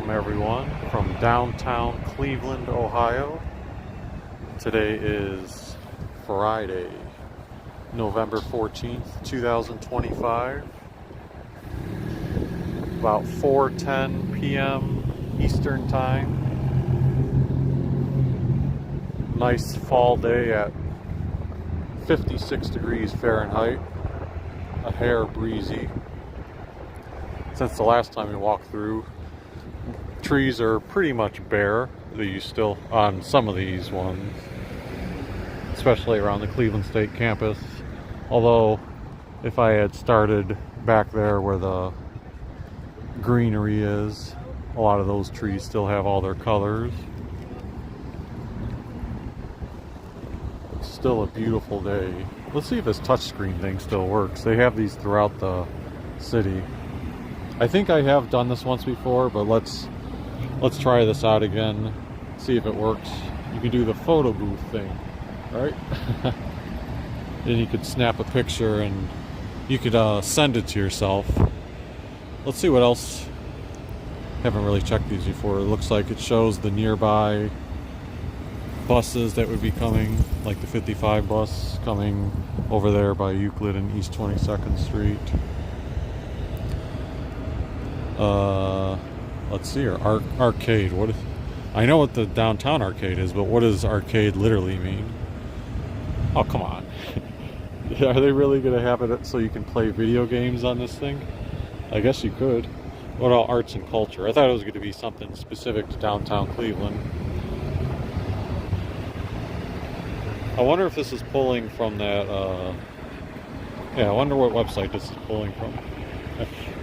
Welcome everyone from downtown Cleveland, Ohio. Today is Friday, November 14th, 2025. About 4:10 p.m. Eastern Time. Nice fall day at 56 degrees Fahrenheit. A hair breezy. Since the last time we walked through, trees are pretty much bare. You still on some of these ones, especially around the Cleveland State campus. Although, if I had started back there where the greenery is, a lot of those trees still have all their colors. It's still a beautiful day. Let's see if this touchscreen thing still works. They have these throughout the city. I think I have done this once before, but let's try this out again, see if it works. You can do the photo booth thing, right? Then you could snap a picture and you could send it to yourself. Let's see what else. Haven't really checked these before. It looks like it shows the nearby buses that would be coming, like the 55 bus coming over there by Euclid and East 22nd Street. Let's see here. Arcade. What is? I know what the downtown arcade is, but what does arcade literally mean? Oh, come on. Are they really going to have it so you can play video games on this thing? I guess you could. What about arts and culture? I thought it was going to be something specific to downtown Cleveland. I wonder if this is pulling from that, yeah, I wonder what website this is pulling from.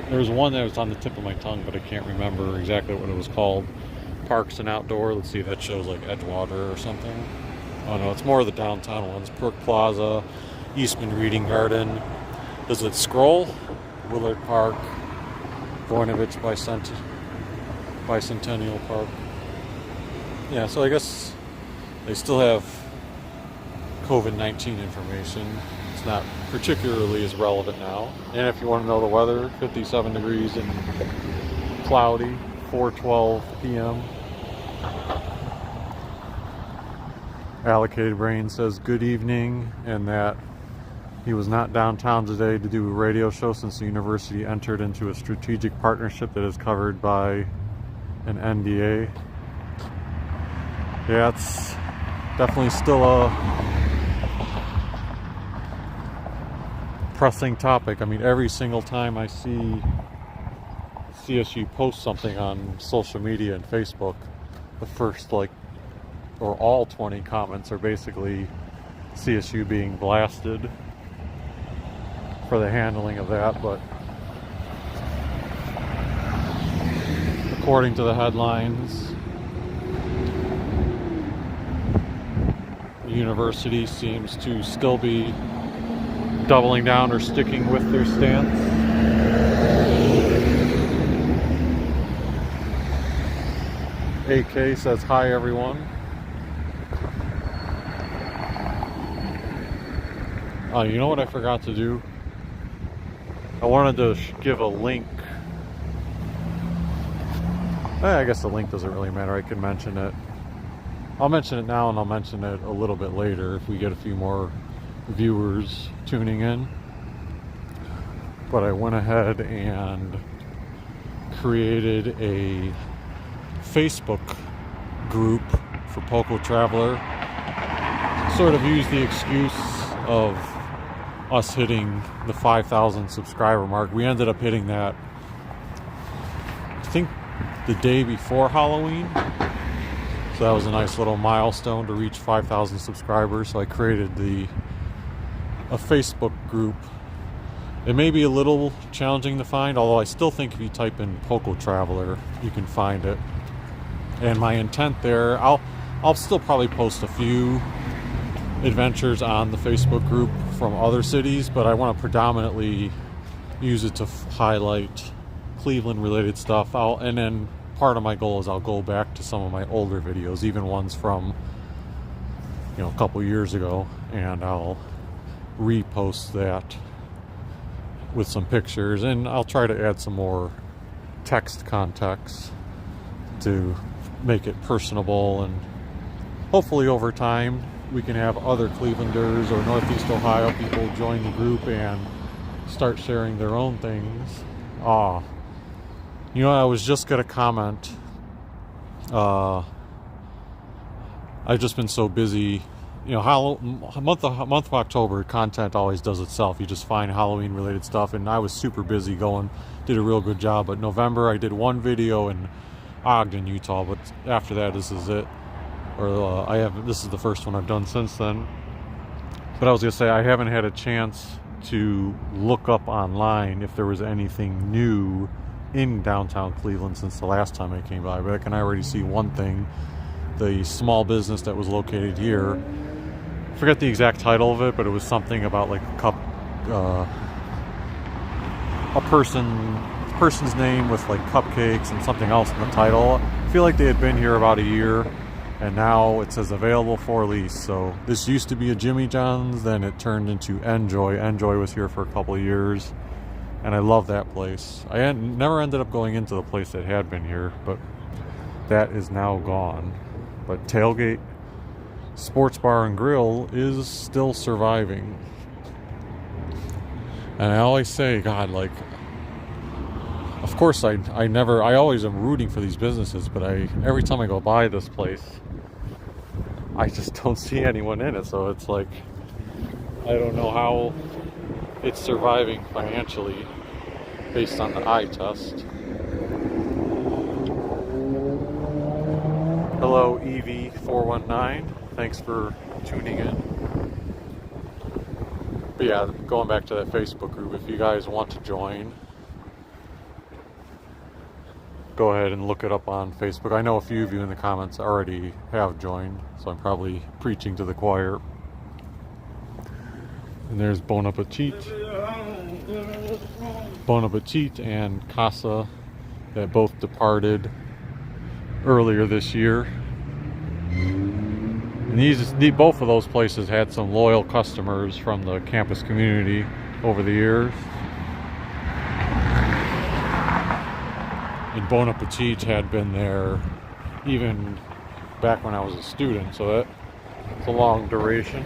There was one that was on the tip of my tongue, but I can't remember exactly what it was called. Parks and Outdoor. Let's see if that shows like Edgewater or something. Oh no, it's more of the downtown ones. Brook Plaza, Eastman Reading Garden. Does it scroll? Willard Park, Voinovich Bicentennial Park. Yeah, so I guess they still have COVID-19 information. It's not particularly as relevant now. And if you want to know the weather, 57 degrees and cloudy, 4:12 p.m. Allocated Brain says good evening, and that he was not downtown today to do a radio show since the university entered into a strategic partnership that is covered by an NDA. Yeah, it's definitely still a pressing topic. I mean, every single time I see CSU post something on social media and Facebook, the first or all 20 comments are basically CSU being blasted for the handling of that. But according to the headlines, the university seems to still be doubling down or sticking with their stance. AK says hi everyone. You know what I forgot to do? I wanted to give a link. I guess the link doesn't really matter. I can mention it. I'll mention it now and I'll mention it a little bit later if we get a few more viewers tuning in. But I went ahead and created a Facebook group for Poco Traveler. Sort of used the excuse of us hitting the 5,000 subscriber mark. We ended up hitting that, I think, the day before Halloween. So that was a nice little milestone to reach 5,000 subscribers. So I created a Facebook group. It may be a little challenging to find, although I still think if you type in Poco Traveler, you can find it. And my intent there, I'll still probably post a few adventures on the Facebook group from other cities, but I want to predominantly use it to highlight Cleveland related stuff. And then part of my goal is I'll go back to some of my older videos, even ones from a couple years ago, and I'll repost that with some pictures, and I'll try to add some more text context to make it personable, and hopefully over time we can have other Clevelanders or Northeast Ohio people join the group and start sharing their own things. You know, I was just gonna comment, I've just been so busy. You know, month of October, content always does itself. You just find Halloween related stuff, and I was super busy did a real good job. But November, I did one video in Ogden, Utah, but after that, this is it. This is the first one I've done since then. But I was gonna say, I haven't had a chance to look up online if there was anything new in downtown Cleveland since the last time I came by. But I can already see one thing: the small business that was located here. I forget the exact title of it, but it was something about like a person's name with like cupcakes and something else in the title. I feel like they had been here about a year, and now it says available for lease. So this used to be a Jimmy John's, then it turned into Enjoy. Enjoy was here for a couple of years, and I love that place. I never ended up going into the place that had been here, but that is now gone. But Tailgate Sports Bar and Grill is still surviving. And I always say, God, like, of course I always am rooting for these businesses, but every time I go by this place, I just don't see anyone in it. So it's like, I don't know how it's surviving financially based on the eye test. Hello, EV419. Thanks for tuning in. But yeah, going back to that Facebook group, if you guys want to join, go ahead and look it up on Facebook. I know a few of you in the comments already have joined, so I'm probably preaching to the choir. And there's Bon Appetit and Casa that both departed earlier this year. And both of those places had some loyal customers from the campus community over the years. And Bon Appetit had been there even back when I was a student, so that's a long duration.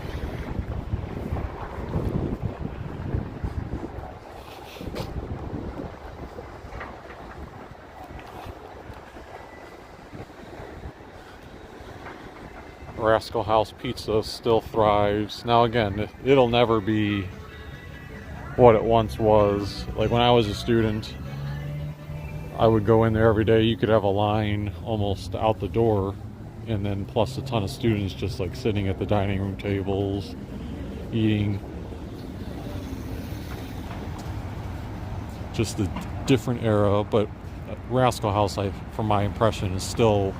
Rascal House Pizza still thrives. Now again, it'll never be what it once was. Like when I was a student, I would go in there every day. You could have a line almost out the door, and then plus a ton of students just like sitting at the dining room tables, eating. Just a different era, but Rascal House, from my impression, is still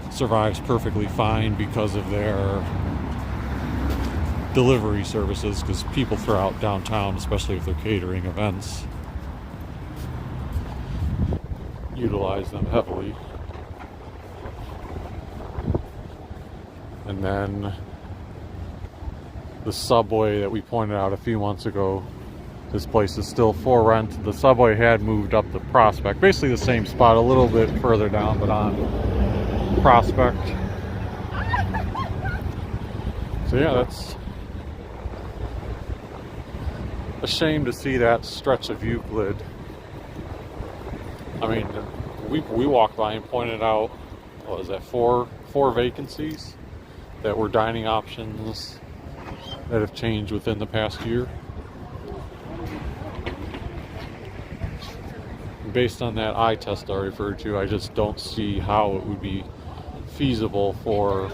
survives perfectly fine because of their delivery services, because people throughout downtown, especially if they're catering events, utilize them heavily. And then the Subway that we pointed out a few months ago, this place is still for rent. The Subway had moved up the Prospect, basically the same spot, a little bit further down, but on Prospect. So yeah, that's a shame to see that stretch of Euclid. I mean, we walked by and pointed out, what was that, four vacancies that were dining options that have changed within the past year. Based on that eye test I referred to, I just don't see how it would be feasible for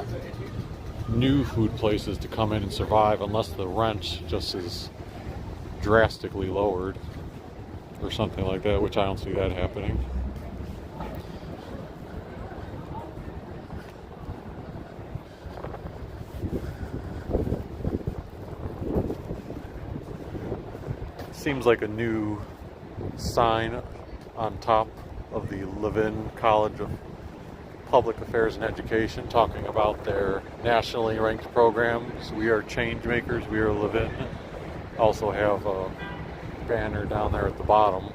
new food places to come in and survive unless the rent just is drastically lowered or something like that, which I don't see that happening. Seems like a new sign on top of the Levin College of Public Affairs and Education, talking about their nationally ranked programs. We are change makers, we are Levin. Also have a banner down there at the bottom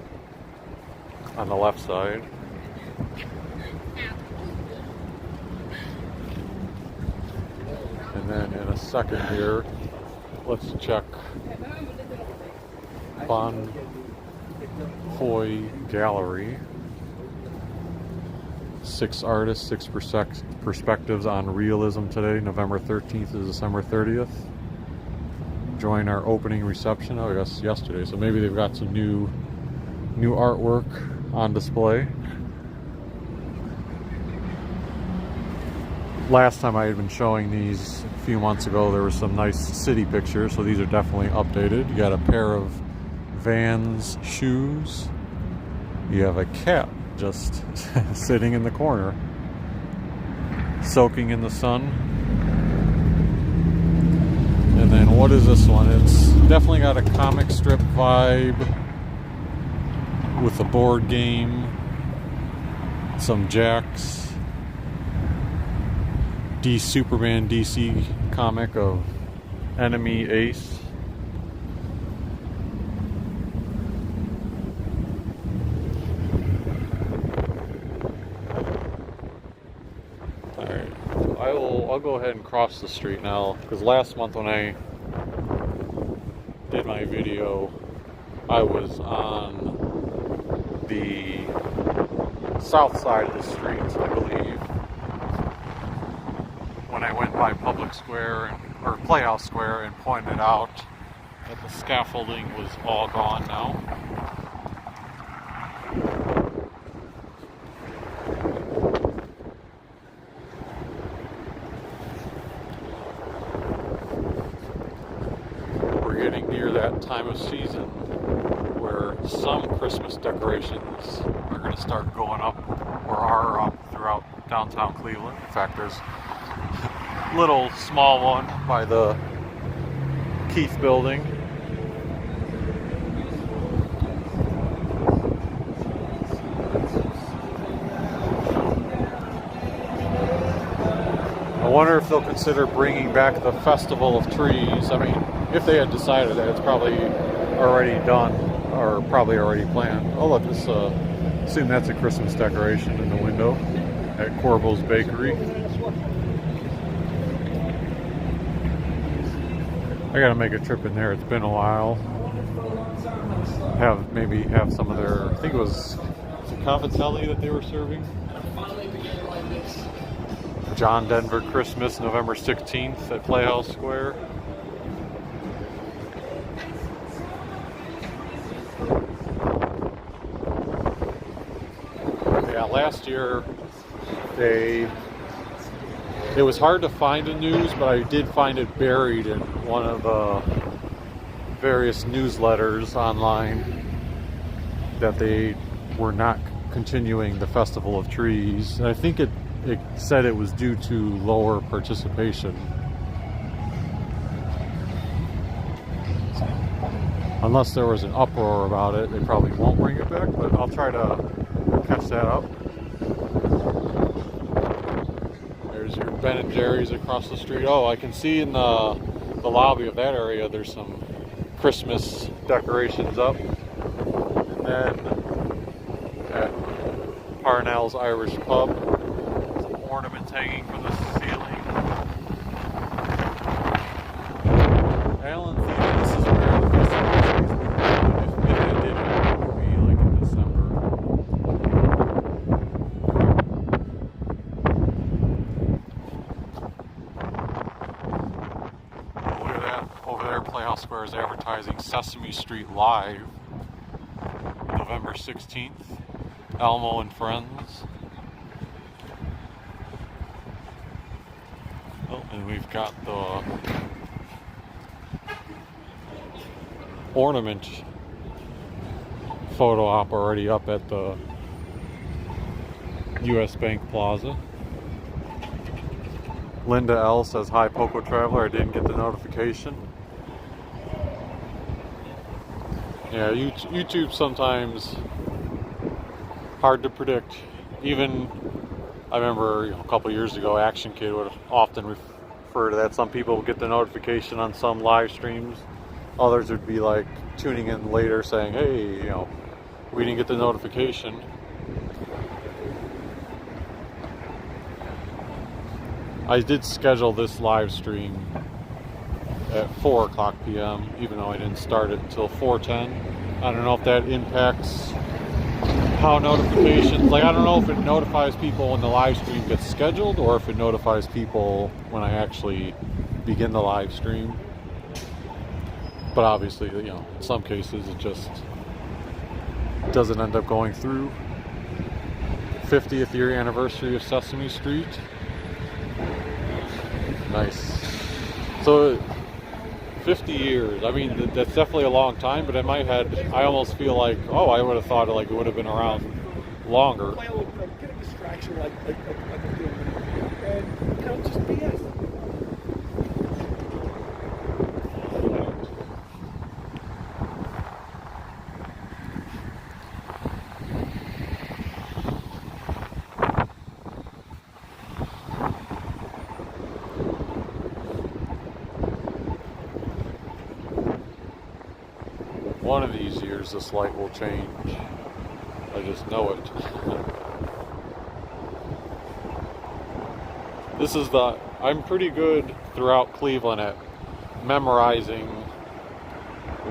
on the left side. And then in a second here, let's check Bon Foy Gallery. 6 artists, 6 perspectives on realism today, November 13th to December 30th. Join our opening reception, I guess yesterday, so maybe they've got some new artwork on display. Last time I had been showing these a few months ago, there were some nice city pictures, so these are definitely updated. You got a pair of Vans shoes. You have a cat just sitting in the corner, soaking in the sun. And then what is this one? It's definitely got a comic strip vibe with a board game, some jacks. Superman DC comic of Enemy Ace. Alright, I'll go ahead and cross the street now, because last month when I did my video, I was on the south side of the street, I believe, when I went by Public Square or Playhouse Square and pointed out that the scaffolding was all gone now. We're getting near that time of season where some Christmas decorations are going to start going up or are up throughout downtown Cleveland. In fact, there's little small one by the Keith building. I wonder if they'll consider bringing back the Festival of Trees. I mean, if they had decided that, it's probably already done or probably already planned. Oh look, this assume that's a Christmas decoration in the window at Corbo's Bakery. I gotta make a trip in there. It's been a while. Maybe have some of their, I think it was Cavatelli that they were serving. John Denver Christmas, November 16th at Playhouse Square. Yeah, last year it was hard to find the news, but I did find it buried in one of the various newsletters online that they were not continuing the Festival of Trees. And I think it said it was due to lower participation. Unless there was an uproar about it, they probably won't bring it back, but I'll try to catch that up. There's your Ben & Jerry's across the street. Oh, I can see in the lobby of that area there's some Christmas decorations up. And then at Parnell's Irish Pub, some ornaments hanging from the ceiling. Alan thinks this is where the festival is. If they did it would be like in December. Look at that. Over there, Playhouse Square is advertising Sesame Street Live, November 16th. Elmo and Friends. Oh, and we've got the ornament photo op already up at the US Bank Plaza. Linda L says, "Hi, Poco Traveler. I didn't get the notification." Yeah, YouTube sometimes hard to predict. Even I remember a couple years ago, Action Kid would often refer to that. Some people would get the notification on some live streams. Others would be like tuning in later saying, "Hey, we didn't get the notification." I did schedule this live stream at 4 o'clock p.m. even though I didn't start it until 4:10. I don't know if that impacts how notifications, like I don't know if it notifies people when the live stream gets scheduled or if it notifies people when I actually begin the live stream. But obviously, you know, in some cases it just doesn't end up going through. 50th year anniversary of Sesame Street. Nice. So 50 years, I mean, that's definitely a long time, but in my head, I almost feel like, oh, I would have thought like it would have been around longer. Get a distraction like I'm doing, and you know, just BS. One of these years, this light will change. I just know it. This is I'm pretty good throughout Cleveland at memorizing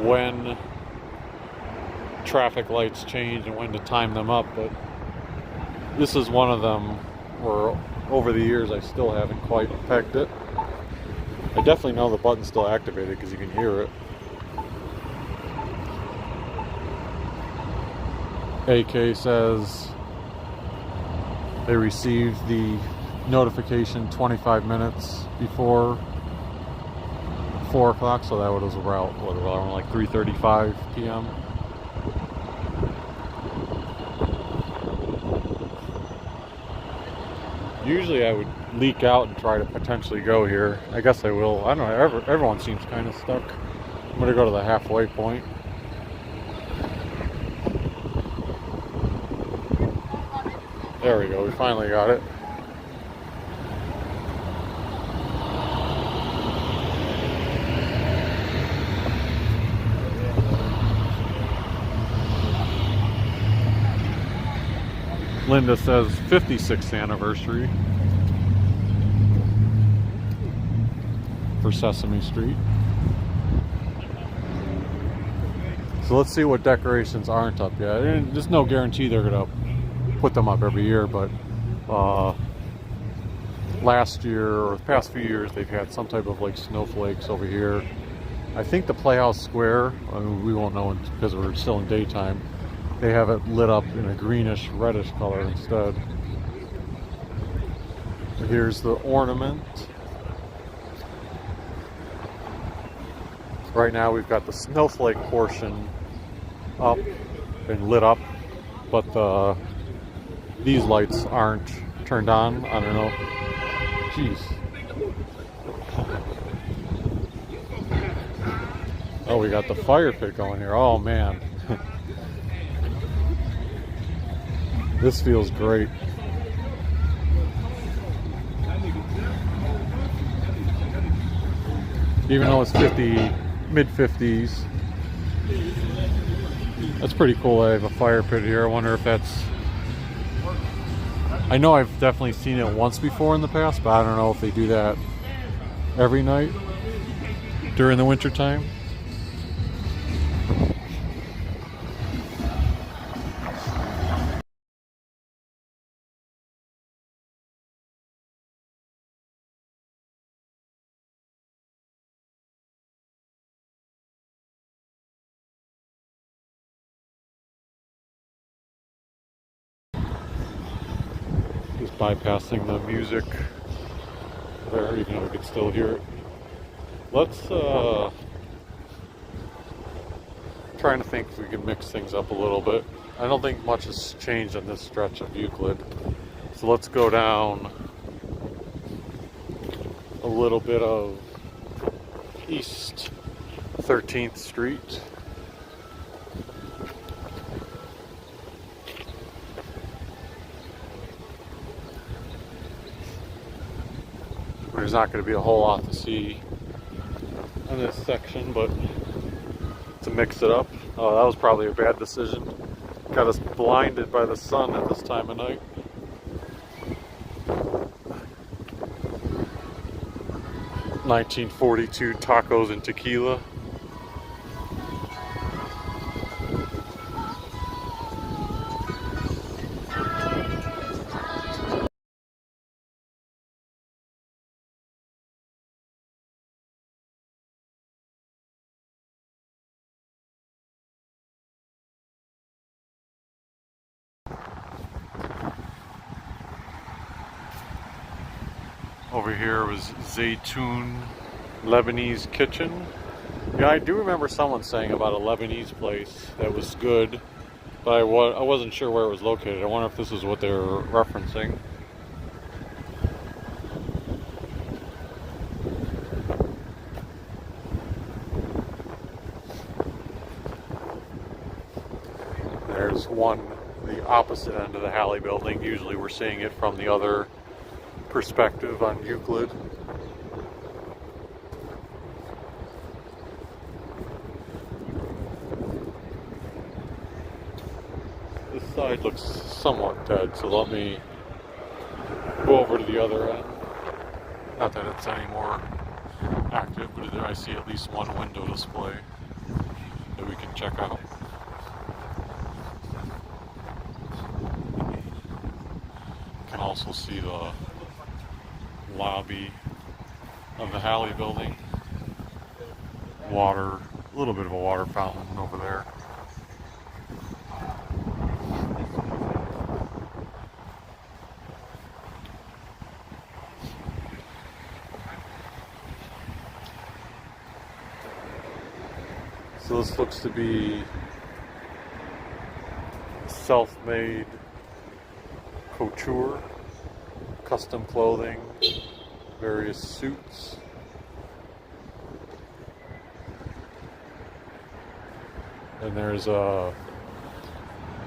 when traffic lights change and when to time them up, but this is one of them where over the years I still haven't quite pegged it. I definitely know the button's still activated because you can hear it. AK says they received the notification 25 minutes before 4 o'clock, so that was around like 3:35 p.m. Usually I would leak out and try to potentially go here. I guess I will. I don't know, everyone seems kind of stuck. I'm gonna go to the halfway point. There we go, we finally got it. Linda says 56th anniversary for Sesame Street. So let's see what decorations aren't up yet. And there's no guarantee they're gonna put them up every year, but last year or the past few years they've had some type of like snowflakes over here. I think the Playhouse Square, I mean, we won't know because we're still in daytime, they have it lit up in a greenish reddish color instead. Here's the ornament. Right now we've got the snowflake portion up and lit up, but these lights aren't turned on. I don't know. Jeez. Oh, we got the fire pit going here. Oh man. This feels great. Even though it's mid-50s. That's pretty cool. I have a fire pit here. I wonder if that's... I know I've definitely seen it once before in the past, but I don't know if they do that every night during the winter time. Just bypassing the music there, even though we could still hear it. Let's trying to think if we can mix things up a little bit. I don't think much has changed on this stretch of Euclid. So let's go down a little bit of East 13th Street. There's not going to be a whole lot to see in this section, but to mix it up. Oh, that was probably a bad decision. Got us blinded by the sun at this time of night. 1942 tacos and tequila. Over here was Zaytun Lebanese Kitchen. Yeah, I do remember someone saying about a Lebanese place that was good, but I wasn't sure where it was located. I wonder if this is what they were referencing. There's one, the opposite end of the Halley building. Usually we're seeing it from the other perspective on Euclid. This side looks somewhat dead, so let me go over to the other end. Not that it's any more active, but I see at least one window display that we can check out. You can also see the lobby of the Halley building. Water, a little bit of a water fountain over there. So this looks to be self-made couture, custom clothing, various suits. And there's a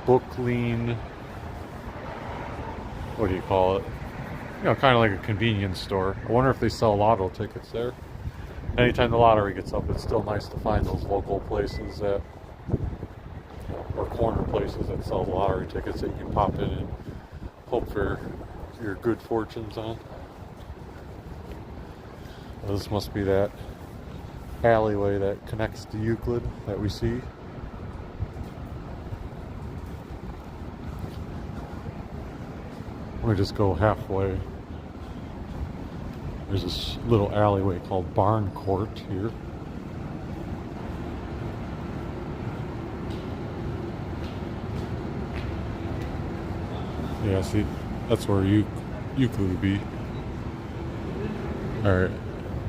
Bookleen, what do you call it? You know, kind of like a convenience store. I wonder if they sell lotto tickets there. Anytime the lottery gets up, it's still nice to find those local places that, or corner places that sell the lottery tickets that you can pop in and hope for your good fortunes on. Well, this must be that alleyway that connects to Euclid that we see. Let me just go halfway. There's this little alleyway called Barn Court here. Yeah, see, that's where Euclid would be. Alright,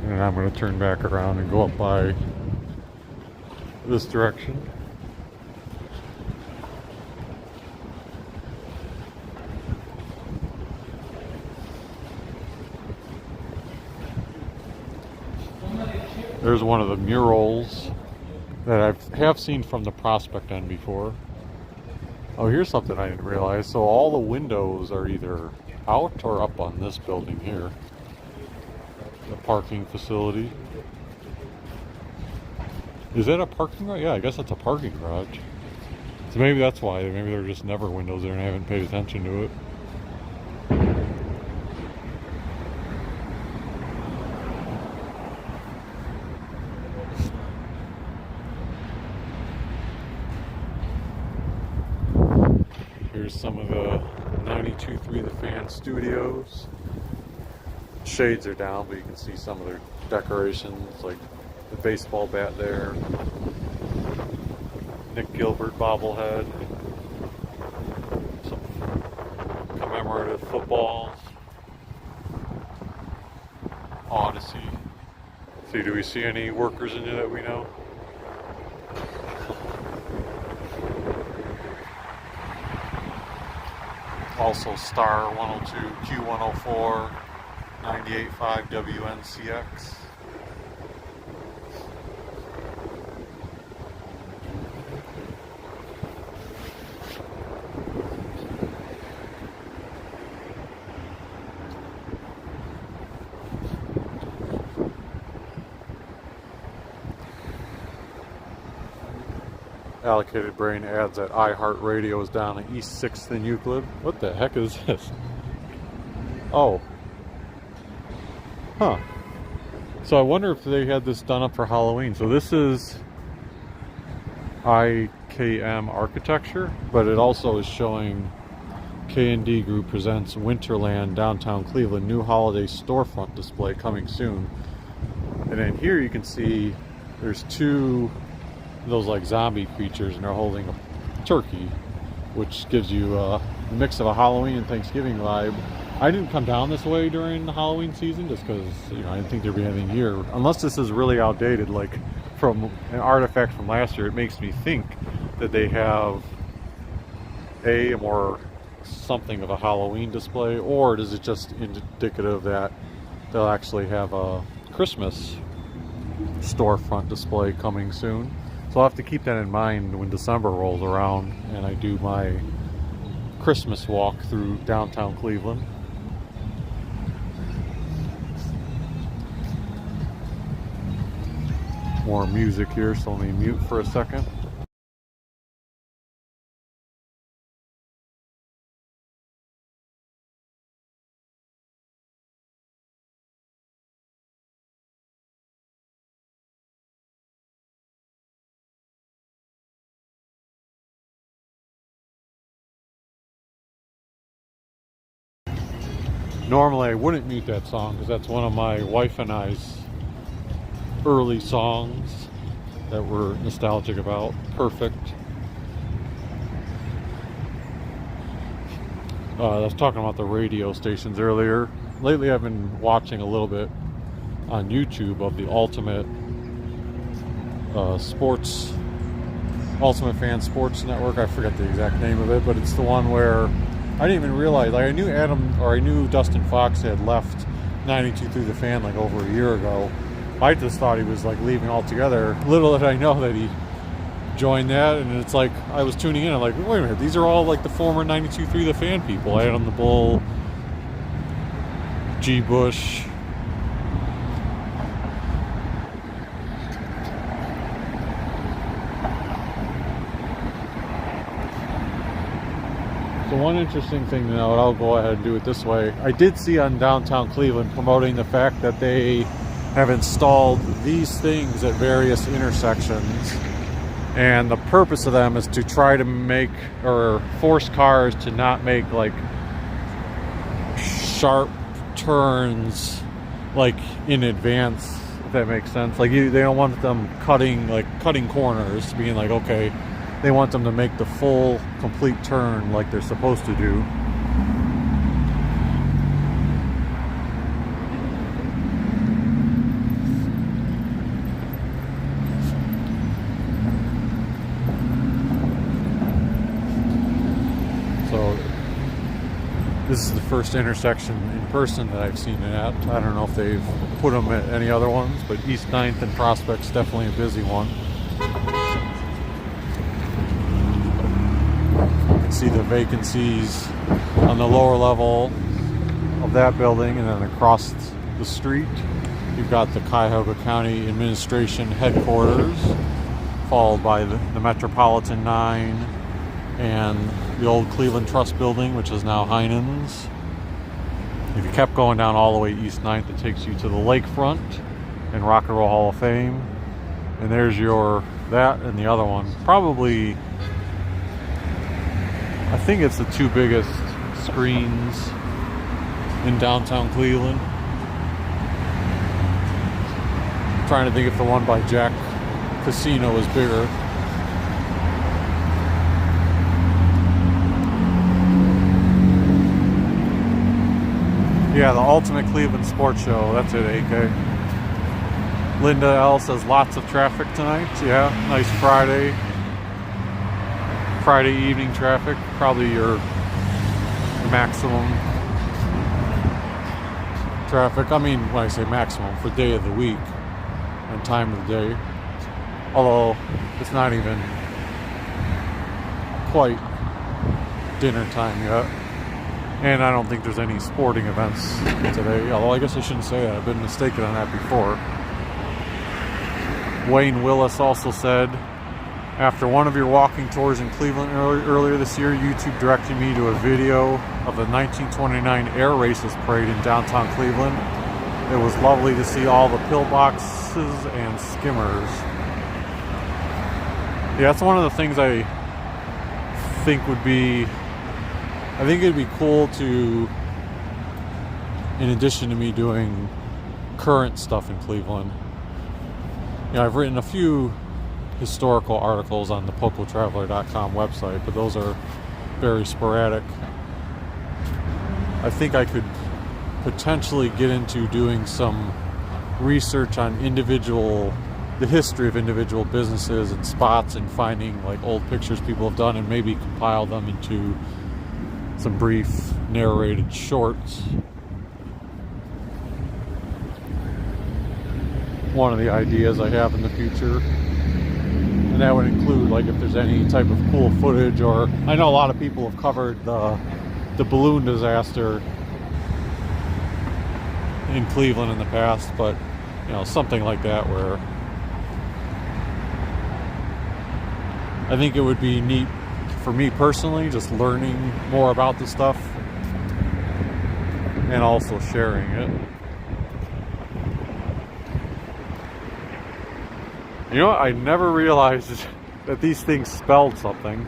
and I'm going to turn back around and go up by this direction. There's one of the murals that I have seen from the Prospect end before. Oh, here's something I didn't realize. So all the windows are either out or up on this building here. The parking facility. Is that a parking garage? Yeah, I guess that's a parking garage. So maybe that's why. Maybe there are just never windows there and I haven't paid attention to it. Here's some of the 92.3 The Fan studios. Shades are down, but you can see some of their decorations, like the baseball bat there, Nick Gilbert bobblehead, some commemorative footballs, Odyssey. See, do we see any workers in here that we know? Also Star 102, Q104, 98.5 WNCX. Allocated Brain adds that iHeartRadio is down at East 6th and Euclid. What the heck is this? Oh. Huh. So I wonder if they had this done up for Halloween. So this is IKM architecture, but it also is showing K&D Group presents Winterland downtown Cleveland new holiday storefront display coming soon. And then here you can see there's two of those like zombie creatures, and they're holding a turkey, which gives you a mix of a Halloween and Thanksgiving vibe. I didn't come down this way during the Halloween season just because, you know, I didn't think there'd be anything here. Unless this is really outdated, like from an artifact from last year, it makes me think that they have a more something of a Halloween display, or is it just indicative that they'll actually have a Christmas storefront display coming soon? So I'll have to keep that in mind when December rolls around and I do my Christmas walk through downtown Cleveland. More music here, so let me mute for a second. Normally I wouldn't mute that song because that's one of my wife and I's early songs that we're nostalgic about. Perfect. I was talking about the radio stations earlier. Lately I've been watching a little bit on YouTube of the Ultimate Fan Sports Network. I forget the exact name of it, but it's the one where I didn't even realize, like I knew Dustin Fox had left 92 Through the Fan like over a year ago. I just thought he was like leaving altogether. Little did I know that he joined that, and it's like I was tuning in. I'm like, wait a minute, these are all like the former 92 Through the Fan people. Adam the Bull, G. Bush. So one interesting thing to note, I'll go ahead and do it this way. I did see on downtown Cleveland promoting the fact that they have installed these things at various intersections, and the purpose of them is to try to make or force cars to not make like sharp turns like in advance, if that makes sense. Like they don't want them cutting corners, being like, okay, they want them to make the full complete turn like they're supposed to do. So this is the first intersection in person that I've seen it at. I don't know if they've put them at any other ones, but East 9th and Prospect's definitely a busy one. You can see the vacancies on the lower level of that building, and then across the street you've got the Cuyahoga County Administration Headquarters, followed by the Metropolitan 9 and the old Cleveland Trust Building, which is now Heinen's. If you kept going down all the way East 9th, it takes you to the lakefront and Rock and Roll Hall of Fame. And there's that and the other one. Probably, I think it's the two biggest screens in downtown Cleveland. I'm trying to think if the one by Jack Casino is bigger. Yeah, the Ultimate Cleveland Sports Show. That's it, AK. Linda L says lots of traffic tonight. Yeah, nice Friday evening traffic. Probably your maximum traffic. I mean, when I say maximum, for day of the week and time of the day. Although it's not even quite dinner time yet. And I don't think there's any sporting events today. Although I guess I shouldn't say that. I've been mistaken on that before. Wayne Willis also said, after one of your walking tours in Cleveland earlier this year, YouTube directed me to a video of the 1929 Air Races Parade in downtown Cleveland. it was lovely to see all the pillboxes and skimmers. Yeah, that's one of the things I think would be, I think it'd be cool to, in addition to me doing current stuff in Cleveland, you know, I've written a few historical articles on the pocotraveler.com website, but those are very sporadic. I think I could potentially get into doing some research on the history of individual businesses and spots, and finding like old pictures people have done and maybe compile them into some brief narrated shorts. One of the ideas I have in the future, and that would include like if there's any type of cool footage, or I know a lot of people have covered the balloon disaster in Cleveland in the past, but you know, something like that where I think it would be neat for me personally, just learning more about the stuff and also sharing it. You know what? I never realized that these things spelled something.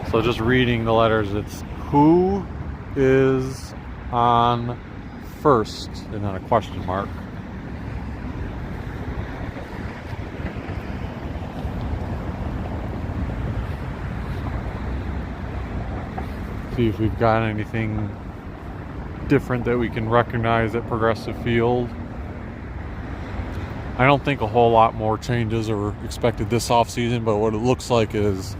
So just reading the letters, it's who is on first, and then a question mark. See if we've got anything different that we can recognize at Progressive Field. I don't think a whole lot more changes are expected this off season, but what it looks like is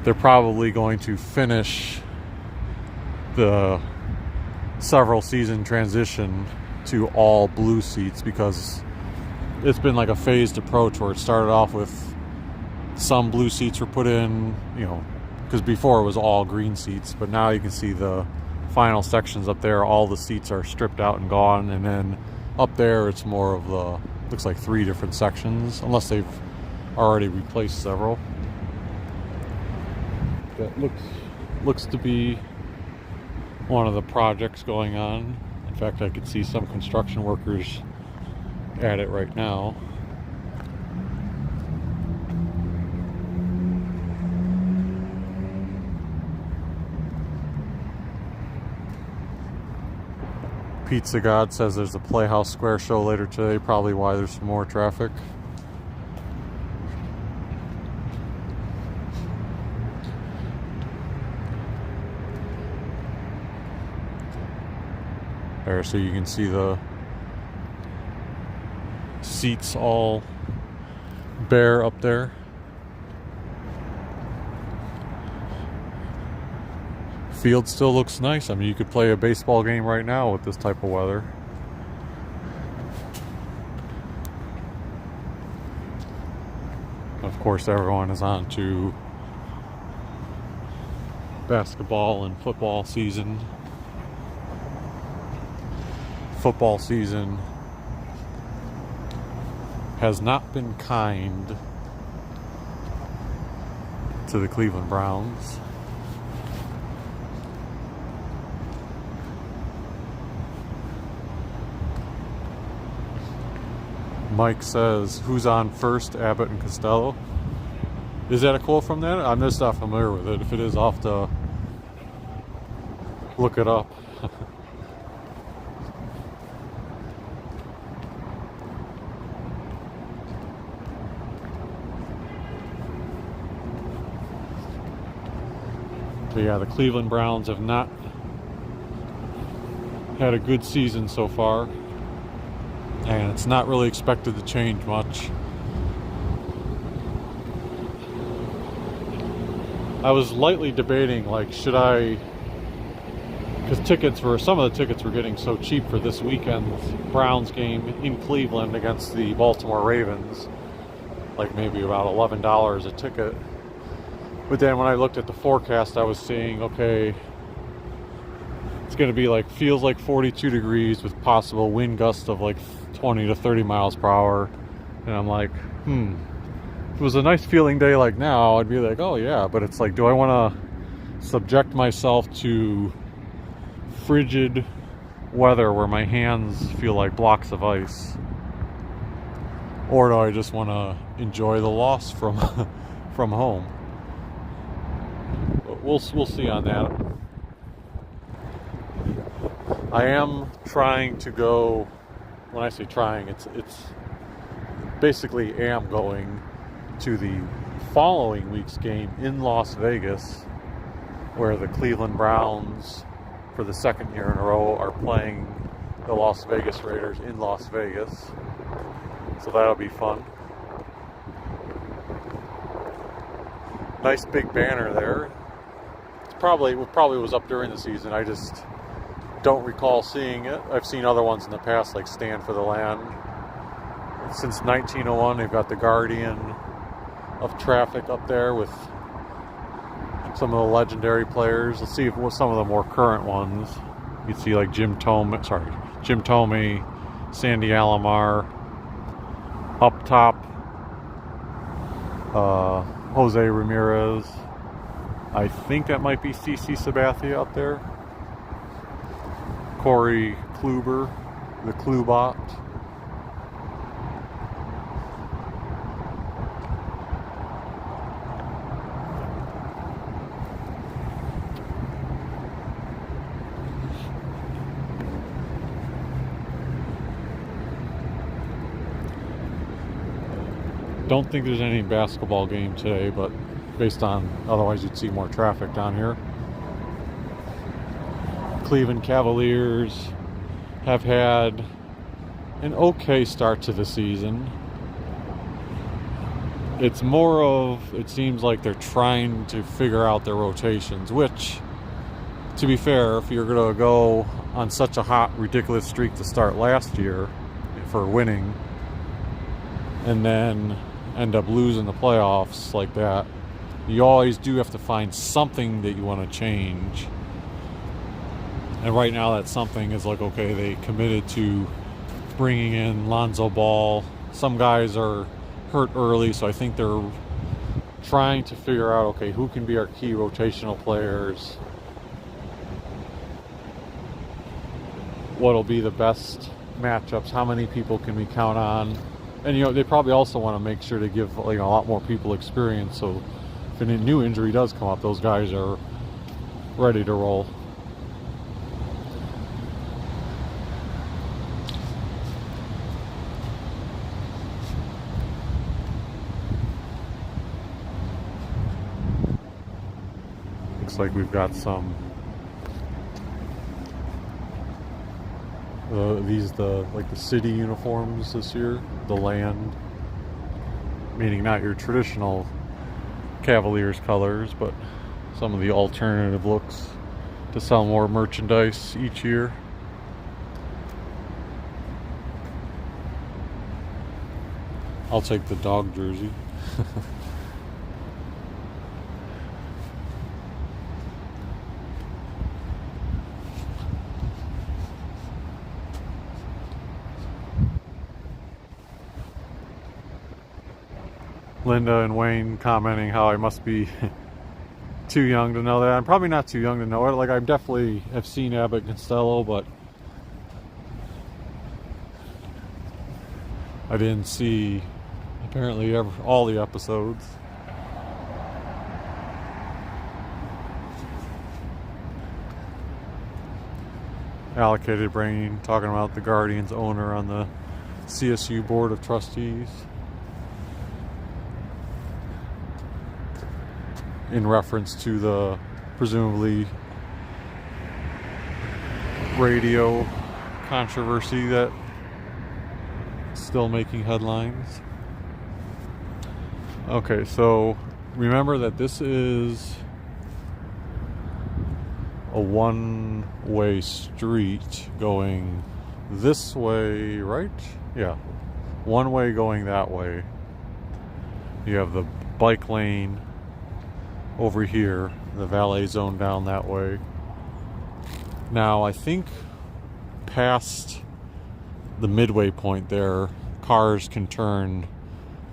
they're probably going to finish the several season transition to all blue seats, because it's been like a phased approach where it started off with some blue seats were put in, you know, because before it was all green seats, but now you can see the final sections up there, all the seats are stripped out and gone, and then up there it's more of the, looks like 3 different sections, unless they've already replaced several. That looks to be one of the projects going on. In fact, I could see some construction workers at it right now. Pizza God says there's a Playhouse Square show later today, probably why there's some more traffic. There, so you can see the seats all bare up there. Field still looks nice. I mean, you could play a baseball game right now with this type of weather. Of course, everyone is on to basketball and football season. Football season has not been kind to the Cleveland Browns. Mike says, who's on first, Abbott and Costello? Is that a quote from that? I'm just not familiar with it. If it is, I'll have to look it up. But yeah, the Cleveland Browns have not had a good season so far, and it's not really expected to change much. I was lightly debating, like, should I, because some of the tickets were getting so cheap for this weekend's Browns game in Cleveland against the Baltimore Ravens, like maybe about $11 a ticket. But then when I looked at the forecast, I was seeing, okay, it's going to be like, feels like 42 degrees with possible wind gusts of like 20 to 30 miles per hour. And I'm like, if it was a nice feeling day like now, I'd be like, oh yeah. But it's like, do I want to subject myself to frigid weather where my hands feel like blocks of ice, or do I just want to enjoy the loss from from home? But we'll see on that. I am trying to go. When I say trying, it's basically am going to the following week's game in Las Vegas, where the Cleveland Browns, for the second year in a row, are playing the Las Vegas Raiders in Las Vegas. So that'll be fun. Nice big banner there. It probably was up during the season. I just don't recall seeing it. I've seen other ones in the past, like Stand for the Land. Since 1901, they've got the Guardian of Traffic up there with some of the legendary players. Let's see if some of the more current ones. You can see like Jim Thome, Sandy Alomar. Up top, Jose Ramirez. I think that might be CC Sabathia up there. Corey Kluber, the Klubot. Don't think there's any basketball game today, but based on, otherwise you'd see more traffic down here. Cleveland Cavaliers have had an okay start to the season. It's more of, it seems like they're trying to figure out their rotations, which, to be fair, if you're going to go on such a hot, ridiculous streak to start last year for winning, and then end up losing the playoffs like that, you always do have to find something that you want to change. And right now that something is like, okay, they committed to bringing in Lonzo Ball. Some guys are hurt early, so I think they're trying to figure out, okay, who can be our key rotational players, what'll be the best matchups, how many people can we count on. And, you know, they probably also want to make sure to give, like, a lot more people experience, so if a new injury does come up, those guys are ready to roll. Looks like we've got some like the city uniforms this year, the land, meaning not your traditional Cavaliers colors, but some of the alternative looks to sell more merchandise each year. I'll take the dog jersey. Linda and Wayne commenting how I must be too young to know that. I'm probably not too young to know it. Like, I definitely have seen Abbott and Costello, but I didn't see apparently all the episodes. Allocated Brain talking about the Guardians owner on the CSU Board of Trustees, in reference to the presumably radio controversy that's still making headlines. Okay, so remember that this is a one-way street going this way, right? Yeah, one way going that way. You have the bike lane over here, the valet zone down that way. Now, I think past the midway point there, cars can turn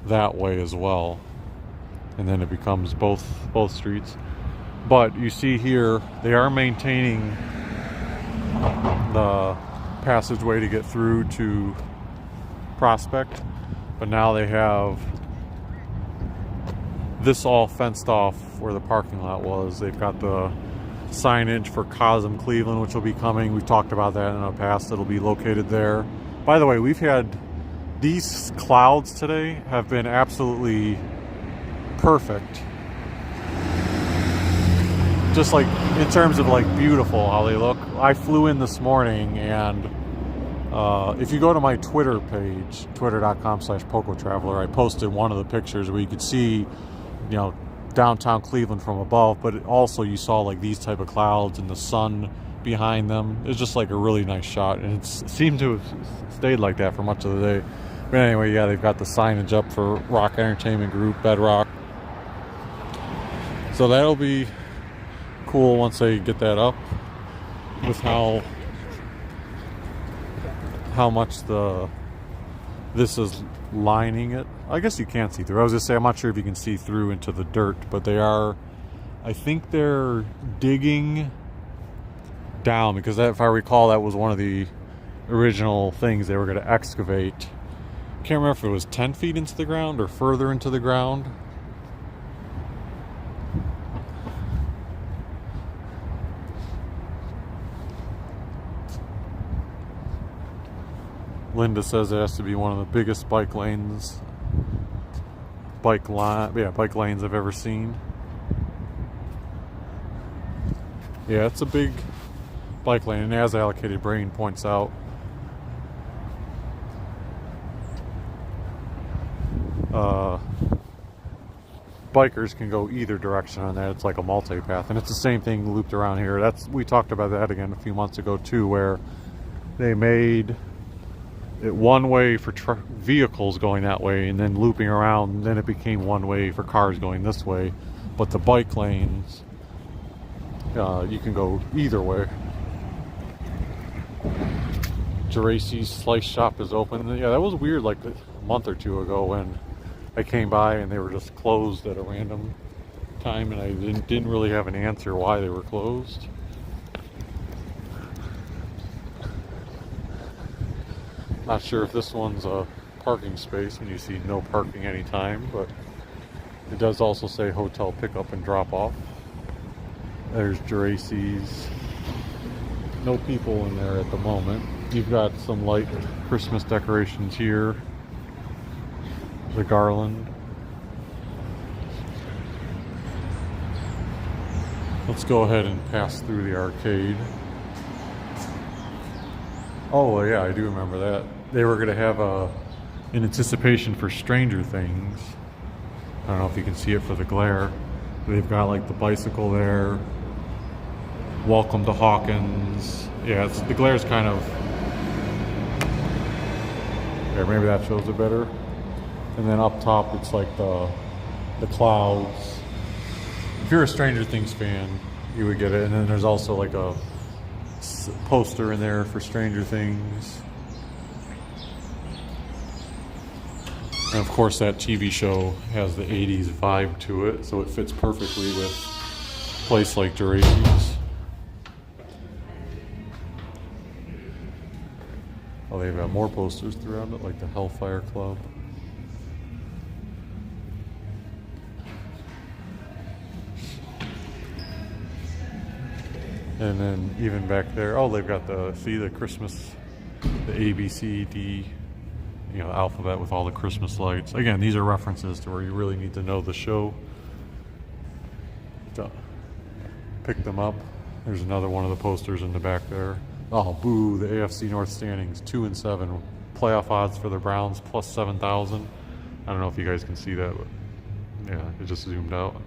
that way as well, and then it becomes both streets. But you see here, they are maintaining the passageway to get through to Prospect, but now they have this all fenced off where the parking lot was. They've got the signage for Cosm Cleveland, which will be coming. We've talked about that in the past. It'll be located there. By the way, we've had these clouds today have been absolutely perfect. Just like in terms of like beautiful how they look. I flew in this morning, and if you go to my Twitter page, twitter.com/PocoTraveler, I posted one of the pictures where you could see, downtown Cleveland from above, but also you saw like these type of clouds and the sun behind them. It's just like a really nice shot, and it seemed to have stayed like that for much of the day. But anyway, yeah, they've got the signage up for Rock Entertainment Group, Bedrock. So that'll be cool once they get that up, with how much this is lining it. I guess you can't see through. I was gonna say, I'm not sure if you can see through into the dirt, but I think they're digging down, because if I recall, that was one of the original things they were going to excavate. Can't remember if it was 10 feet into the ground or further into the ground. Linda says it has to be one of the biggest bike lanes I've ever seen. Yeah, it's a big bike lane, and as Allocated Brain points out, bikers can go either direction on that. It's like a multi-path, and it's the same thing looped around here. We talked about that again a few months ago too, where they made it one way for vehicles going that way, and then looping around, and then it became one way for cars going this way. But the bike lanes, you can go either way. Geraci's Slice Shop is open. Yeah, that was weird like a month or two ago when I came by and they were just closed at a random time, and I didn't really have an answer why they were closed. Not sure if this one's a parking space when you see no parking anytime, but it does also say hotel pickup and drop off. There's Geraci's. No people in there at the moment. You've got some light Christmas decorations here. The garland. Let's go ahead and pass through the arcade. Oh yeah, I do remember that. They were going to have in anticipation for Stranger Things. I don't know if you can see it for the glare. They've got like the bicycle there. Welcome to Hawkins. Yeah, the glare's kind of... There, maybe that shows it better. And then up top, it's like the clouds. If you're a Stranger Things fan, you would get it. And then there's also like a poster in there for Stranger Things. And of course, that TV show has the 80s vibe to it, so it fits perfectly with a place like Geraci's. Oh, they've got more posters throughout it, like the Hellfire Club. And then even back there, oh, they've got the Christmas, the A, B, C, D, alphabet with all the Christmas lights. Again, these are references to where you really need to know the show to pick them up. There's another one of the posters in the back there. Oh, boo, the AFC North standings, 2-7. Playoff odds for the Browns, plus 7,000. I don't know if you guys can see that, but yeah, it just zoomed out.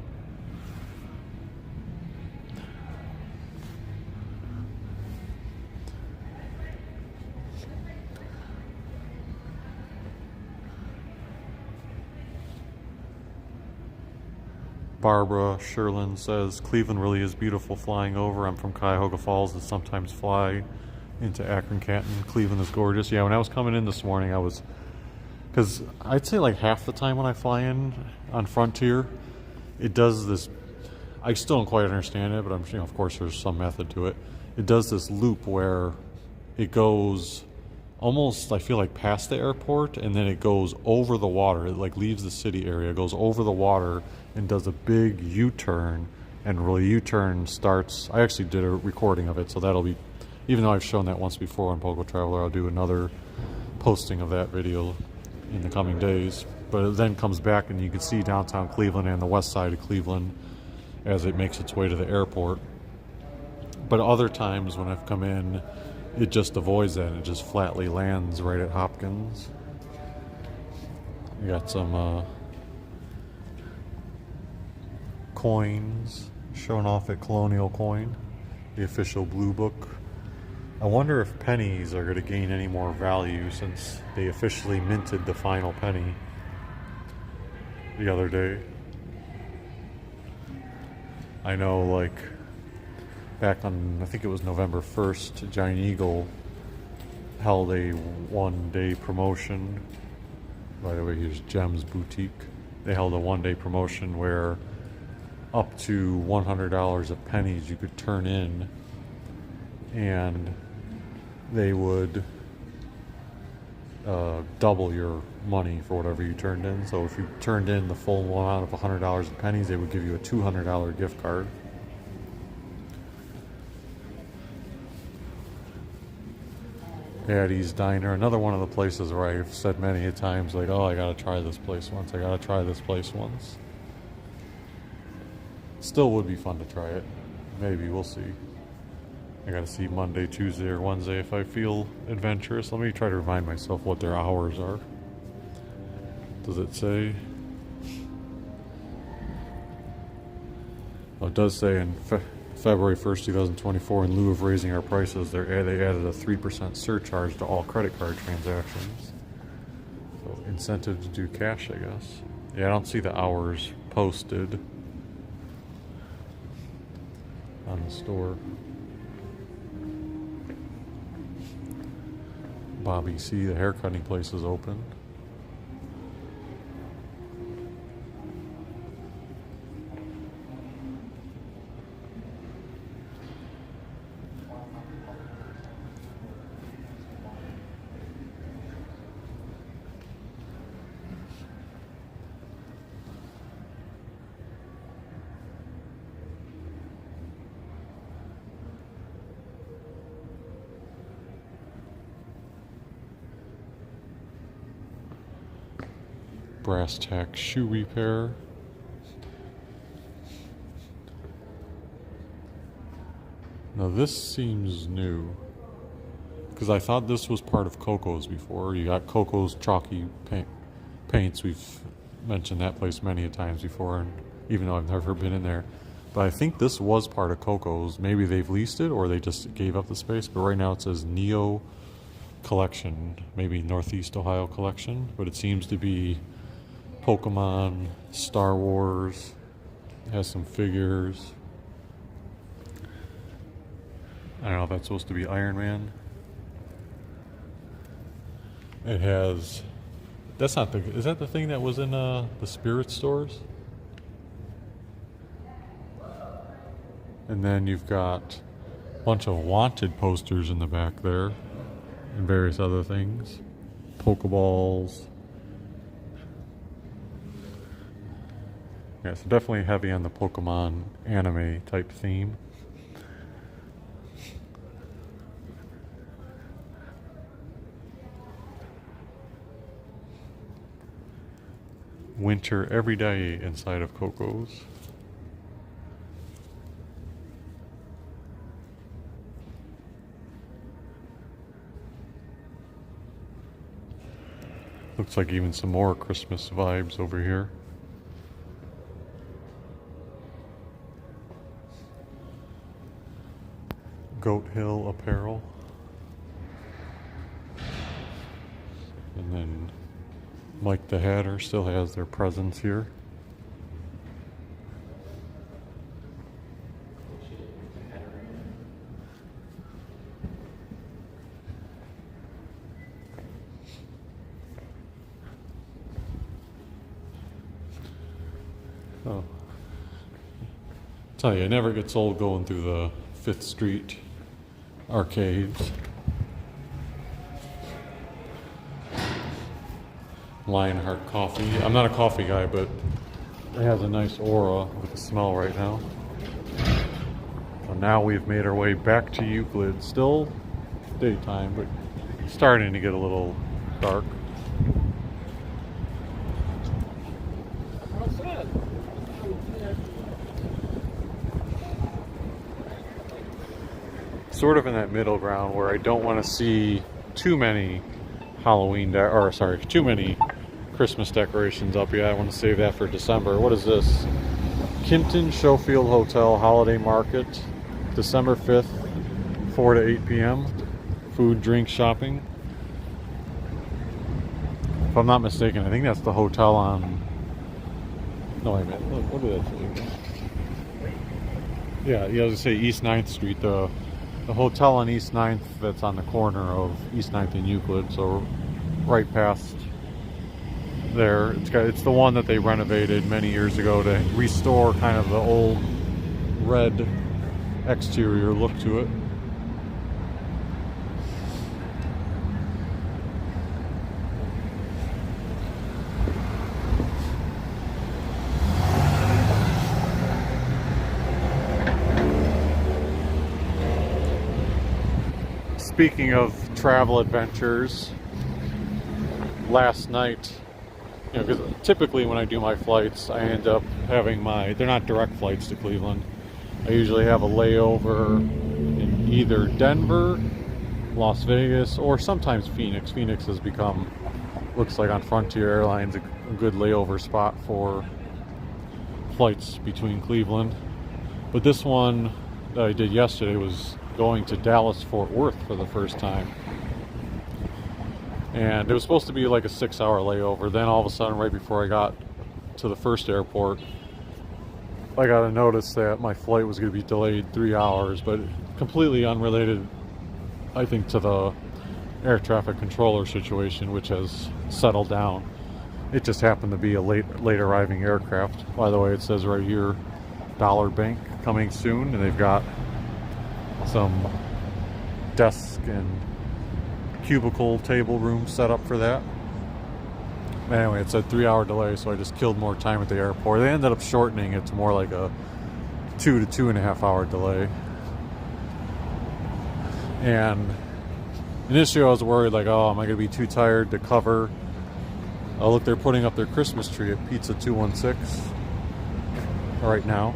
Barbara Sherlin says, Cleveland really is beautiful flying over. I'm from Cuyahoga Falls and sometimes fly into Akron, Canton. Cleveland is gorgeous. Yeah, when I was coming in this morning, because I'd say like half the time when I fly in on Frontier, it does this, I still don't quite understand it, but I'm, of course there's some method to it. It does this loop where it goes almost, I feel like, past the airport, and then it goes over the water. It like leaves the city area, goes over the water, and does a big U-turn. And really, U-turn starts. I actually did a recording of it, so that'll be. Even though I've shown that once before on Pogo Traveler, I'll do another posting of that video in the coming days. But it then comes back, and you can see downtown Cleveland and the west side of Cleveland as it makes its way to the airport. But other times when I've come in, it just avoids that and it just flatly lands right at Hopkins. You got some coins shown off at Colonial Coin, the official blue book. I wonder if pennies are going to gain any more value since they officially minted the final penny the other day. I know, like, back on, I think it was November 1st, Giant Eagle held a one-day promotion. By the way, here's Gems Boutique. They held a one-day promotion where up to $100 of pennies you could turn in, and they would double your money for whatever you turned in. So if you turned in the full amount of $100 of pennies, they would give you a $200 gift card. Patty's Diner, another one of the places where I've said many a times, like, oh, I gotta try this place once, I gotta try this place once. Still would be fun to try it. Maybe, we'll see. I gotta see Monday, Tuesday, or Wednesday if I feel adventurous. Let me try to remind myself what their hours are. Does it say? Oh, it does say in February 1st, 2024, in lieu of raising our prices, they added a 3% surcharge to all credit card transactions. So incentive to do cash, I guess. Yeah, I don't see the hours posted on the store. Bobby C, the haircutting place, is open. Brass tack shoe repair. Now this seems new, because I thought this was part of Coco's before. You got Coco's chalky paints. We've mentioned that place many a times before, and even though I've never been in there. But I think this was part of Coco's. Maybe they've leased it or they just gave up the space. But right now it says Neo Collection, maybe Northeast Ohio Collection. But it seems to be Pokemon, Star Wars, it has some figures. I don't know if that's supposed to be Iron Man. It has, that's not the, is that the thing that was in the Spirit stores? And then you've got a bunch of wanted posters in the back there and various other things. Pokeballs. Yeah, so definitely heavy on the Pokemon anime type theme. Winter every day inside of Coco's. Looks like even some more Christmas vibes over here. Goat Hill Apparel. And then Mike the Hatter still has their presence here. Oh. Tell you, it never gets old going through the 5th Street arcades. Lionheart coffee. I'm not a coffee guy, but it has a nice aura with the smell right now. So now we've made our way back to Euclid. Still daytime, but starting to get a little dark. Sort of in that middle ground where I don't want to see too many too many Christmas decorations up yet. I want to save that for December. What is this? Kimpton Schofield Hotel Holiday Market, December 5th, 4 to 8 p.m. Food, drink, shopping. If I'm not mistaken, I think that's the hotel on... No, wait a minute. Look, what did that say? Yeah, I was going to say East 9th Street. The hotel on East 9th that's on the corner of East 9th and Euclid, so right past there. It's the one that they renovated many years ago to restore kind of the old red exterior look to it. Speaking of travel adventures, last night, because typically when I do my flights, I end up having they're not direct flights to Cleveland. I usually have a layover in either Denver, Las Vegas, or sometimes Phoenix. Phoenix has become, looks like on Frontier Airlines, a good layover spot for flights between Cleveland. But this one that I did yesterday was going to Dallas-Fort Worth for the first time. And it was supposed to be like a 6-hour layover. Then all of a sudden, right before I got to the first airport, I got a notice that my flight was going to be delayed 3 hours, but completely unrelated, I think, to the air traffic controller situation, which has settled down. It just happened to be a late arriving aircraft. By the way, it says right here, Dollar Bank coming soon, and they've got some desk and cubicle table room set up for that. Anyway, it said 3-hour delay, so I just killed more time at the airport. They ended up shortening it to more like a 2 to 2.5 hour delay. And initially I was worried, like, oh, am I going to be too tired to cover? Oh, look, they're putting up their Christmas tree at Pizza 216 right now.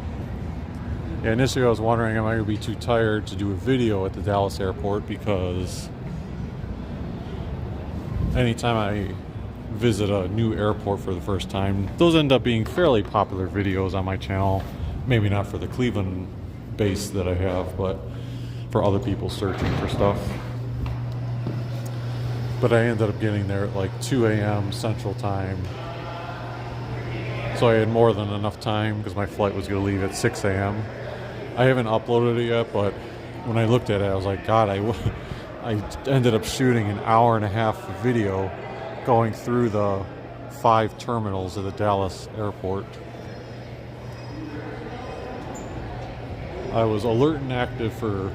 Yeah, initially I was wondering, am I going to be too tired to do a video at the Dallas airport, because anytime I visit a new airport for the first time, those end up being fairly popular videos on my channel. Maybe not for the Cleveland base that I have, but for other people searching for stuff. But I ended up getting there at like 2 a.m. Central Time. So I had more than enough time because my flight was going to leave at 6 a.m. I haven't uploaded it yet, but when I looked at it, I was like, God, I ended up shooting an hour and a half video going through the 5 terminals of the Dallas airport. I was alert and active for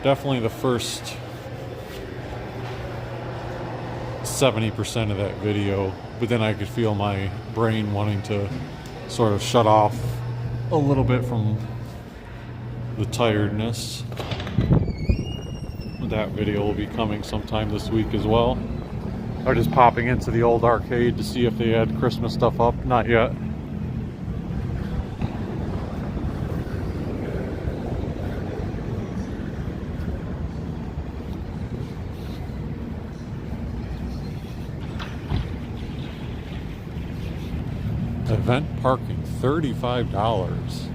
definitely the first 70% of that video, but then I could feel my brain wanting to sort of shut off a little bit from the tiredness. That video will be coming sometime this week as well. I'm just popping into the old arcade to see if they had Christmas stuff up. Not yet. Event parking, $35.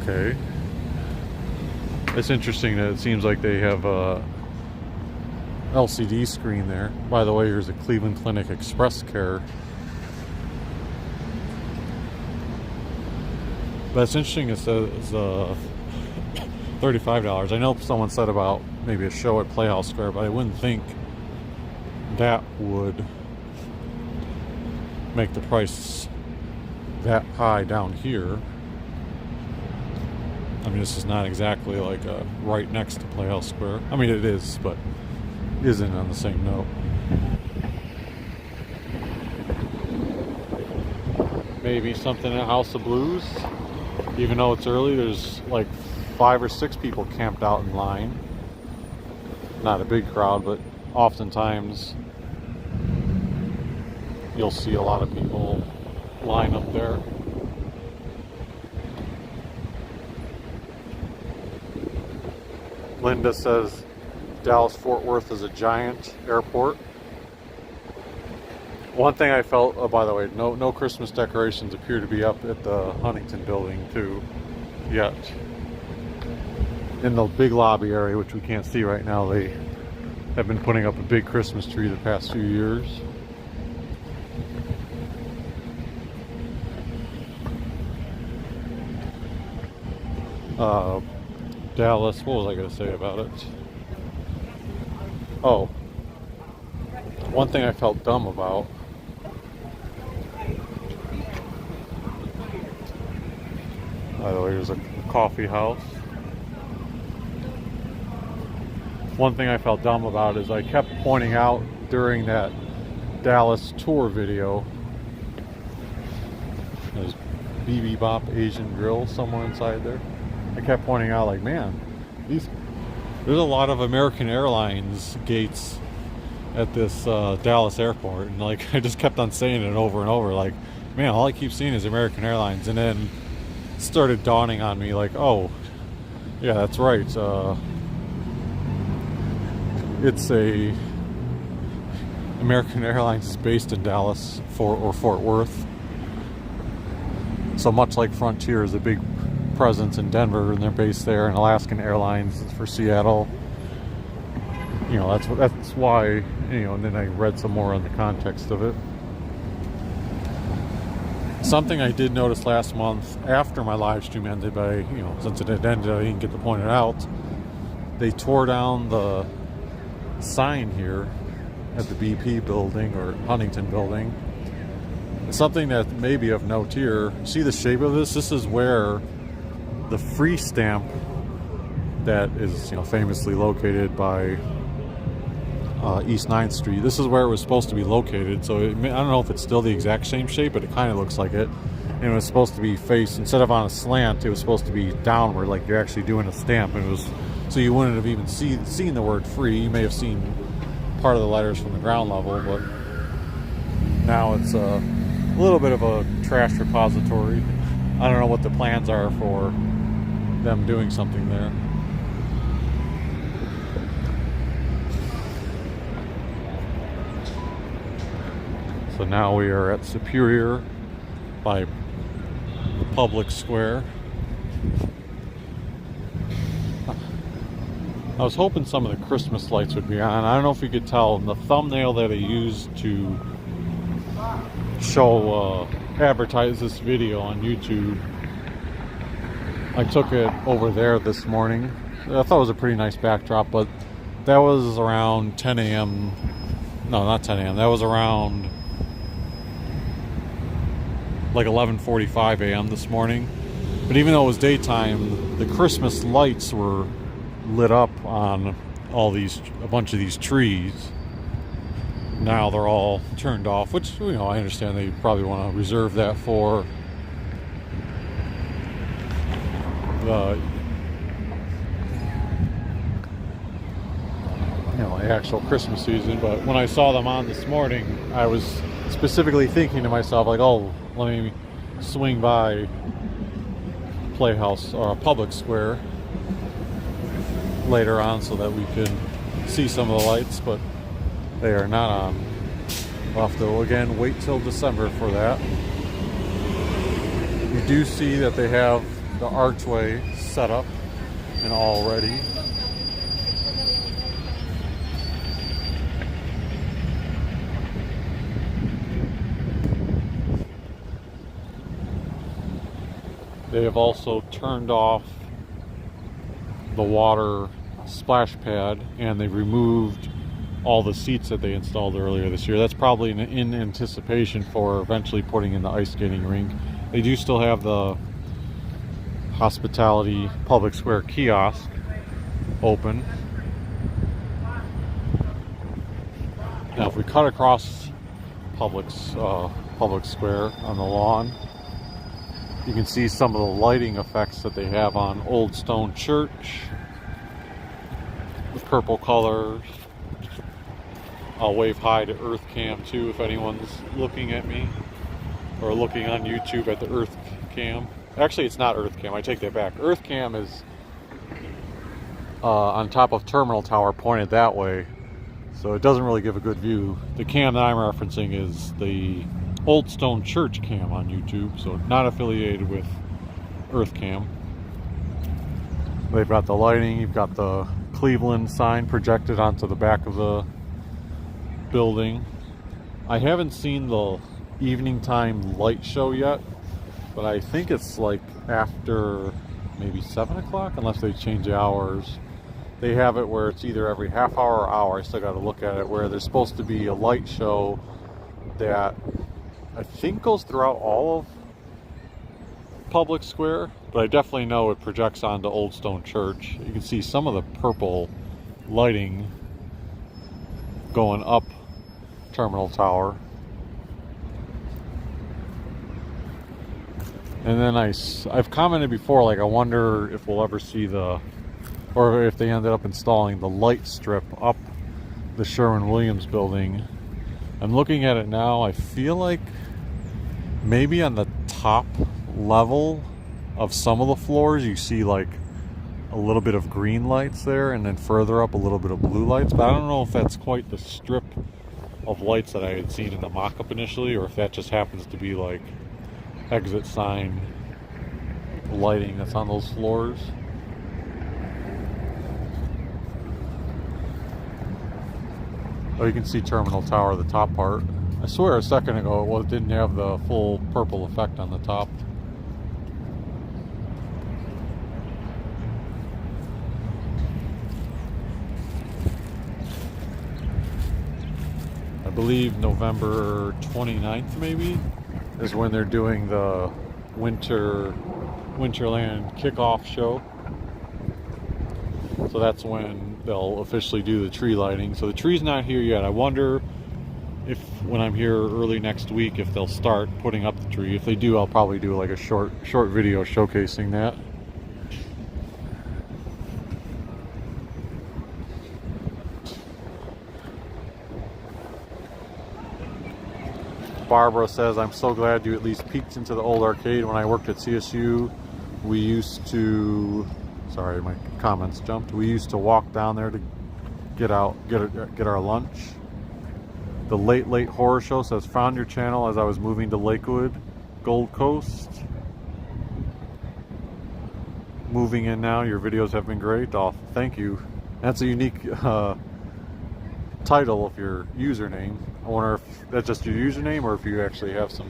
Okay. It's interesting that it seems like they have a LCD screen there. By the way, here's a Cleveland Clinic Express Care. But it's interesting, it says $35. I know someone said about maybe a show at Playhouse Square, but I wouldn't think that would make the price that high down here. I mean, this is not exactly like right next to Playhouse Square. I mean, it is, but isn't on the same note. maybe something at House of Blues. Even though it's early, there's like 5 or 6 people camped out in line. Not a big crowd, but oftentimes you'll see a lot of people line up there. Linda says Dallas-Fort Worth is a giant airport. One thing I felt, oh, by the way, no Christmas decorations appear to be up at the Huntington Building too yet. In the big lobby area, which we can't see right now, they have been putting up a big Christmas tree the past few years. Dallas, what was I going to say about it? Oh, one thing I felt dumb about. By the way, there's a coffee house. One thing I felt dumb about is I kept pointing out during that Dallas tour video, there's BB Bop Asian Grill somewhere inside there. I kept pointing out, like, man, there's a lot of American Airlines gates at this Dallas airport, and like I just kept on saying it over and over, like, man, all I keep seeing is American Airlines. And then it started dawning on me, like, oh, yeah, that's right. It's a American Airlines is based in Dallas or Fort Worth. So much like Frontier is a big presence in Denver, and they're based there, and Alaskan Airlines is for Seattle. You know, that's why, you know, and then I read some more on the context of it. Something I did notice last month after my live stream ended, but you know, since it had ended, I didn't get to point it out. They tore down the sign here at the BP building or Huntington building. Something that may be of note here, see the shape of this? This is where the free stamp that is, you know, famously located by East 9th Street. This is where it was supposed to be located. So I don't know if it's still the exact same shape, but it kind of looks like it. And it was supposed to be faced, instead of on a slant, it was supposed to be downward, like you're actually doing a stamp. And it was, so you wouldn't have even seen the word free. You may have seen part of the letters from the ground level, but now it's a little bit of a trash repository. I don't know what the plans are for them doing something there. So now we are at Superior by Public Square. I was hoping some of the Christmas lights would be on. I don't know if you could tell in the thumbnail that I used to show advertise this video on YouTube. I took it over there this morning. I thought it was a pretty nice backdrop, but that was around 10 a.m. No, not 10 a.m. That was around like 11:45 a.m. this morning. But even though it was daytime, the Christmas lights were lit up on a bunch of these trees. Now they're all turned off, which, you know, I understand they probably want to reserve that for the, you know, the actual Christmas season. But when I saw them on this morning, I was specifically thinking to myself, like, oh, let me swing by Playhouse or Public Square later on so that we can see some of the lights, but they are not on. We'll have to, again, wait till December for that. You do see that they have the archway set up and all ready. They have also turned off the water splash pad, and they removed all the seats that they installed earlier this year. That's probably in anticipation for eventually putting in the ice skating rink. They do still have the Hospitality Public Square kiosk open. Now if we cut across Public Square on the lawn, You can see some of the lighting effects that they have on Old Stone Church. The purple colors. I'll wave hi to Earth Cam too if anyone's looking at me or looking on YouTube at the Earth Cam. Actually, it's not Earth Cam. I take that back. Earth Cam is on top of Terminal Tower, pointed that way, so it doesn't really give a good view. The cam that I'm referencing is the Old Stone Church cam on YouTube, so not affiliated with Earth Cam. They've got the lighting. You've got the Cleveland sign projected onto the back of the building. I haven't seen the evening time light show yet, but I think it's like after maybe 7 o'clock, unless they change the hours. They have it where it's either every half hour or hour. I still got to look at it, where there's supposed to be a light show that I think goes throughout all of Public Square, but I definitely know it projects onto Old Stone Church. You can see some of the purple lighting going up Terminal Tower. And then I've commented before, like, I wonder if we'll ever see or if they ended up installing the light strip up the Sherwin Williams building. I'm looking at it now. I feel like maybe on the top level of some of the floors you see like a little bit of green lights there, and then further up a little bit of blue lights, but I don't know if that's quite the strip of lights that I had seen in the mock-up initially, or if that just happens to be like exit sign lighting that's on those floors. Oh, you can see Terminal Tower, the top part. I swear a second ago it didn't have the full purple effect on the top. I believe November 29th maybe is when they're doing the Winterland kickoff show. So that's when they'll officially do the tree lighting. So the tree's not here yet. I wonder if when I'm here early next week, if they'll start putting up the tree. If they do, I'll probably do like a short video showcasing that. Barbara says, I'm so glad you at least peeked into the old arcade. When I worked at CSU, we used to, sorry, my comments jumped. We used to walk down there to get our lunch. The Late Horror Show says, found your channel as I was moving to Lakewood, Gold Coast. Moving in now. Your videos have been great. Oh, thank you. That's a unique title of your username. I wonder if that's just your username or if you actually have some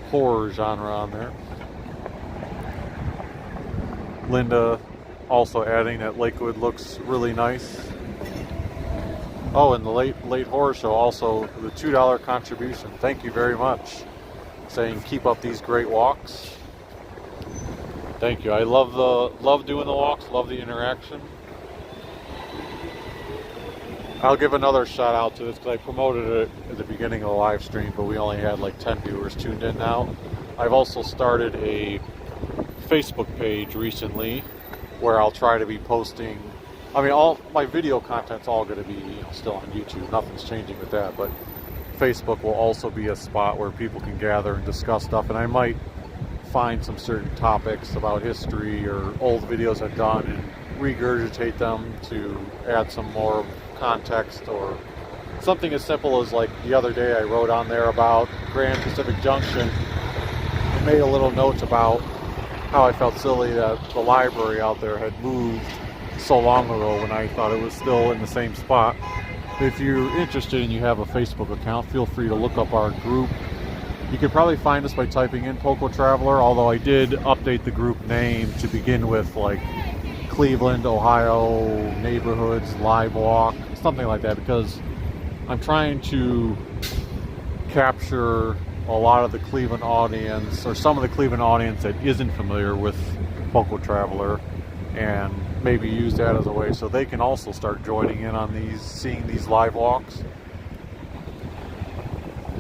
horror genre on there. Linda also adding that Lakewood looks really nice. Oh, and the late horror show also, the $2 contribution. Thank you very much. Saying keep up these great walks. Thank you. I love doing the walks, love the interaction. I'll give another shout out to this because I promoted it at the beginning of the live stream, but we only had like 10 viewers tuned in now. I've also started a Facebook page recently where I'll try to be posting, I mean, all my video content's all going to be, still on YouTube. Nothing's changing with that, but Facebook will also be a spot where people can gather and discuss stuff, and I might find some certain topics about history or old videos I've done and regurgitate them to add some more context, or something as simple as, like, the other day I wrote on there about Grand Pacific Junction and made a little note about how I felt silly that the library out there had moved so long ago when I thought it was still in the same spot. If you're interested and you have a Facebook account, feel free to look up our group. You could probably find us by typing in Poco Traveler, although I did update the group name to begin with, like Cleveland, Ohio neighborhoods, live walk, something like that, because I'm trying to capture a lot of the Cleveland audience, or some of the Cleveland audience that isn't familiar with Poco Traveler, and maybe use that as a way so they can also start joining in on these, seeing these live walks.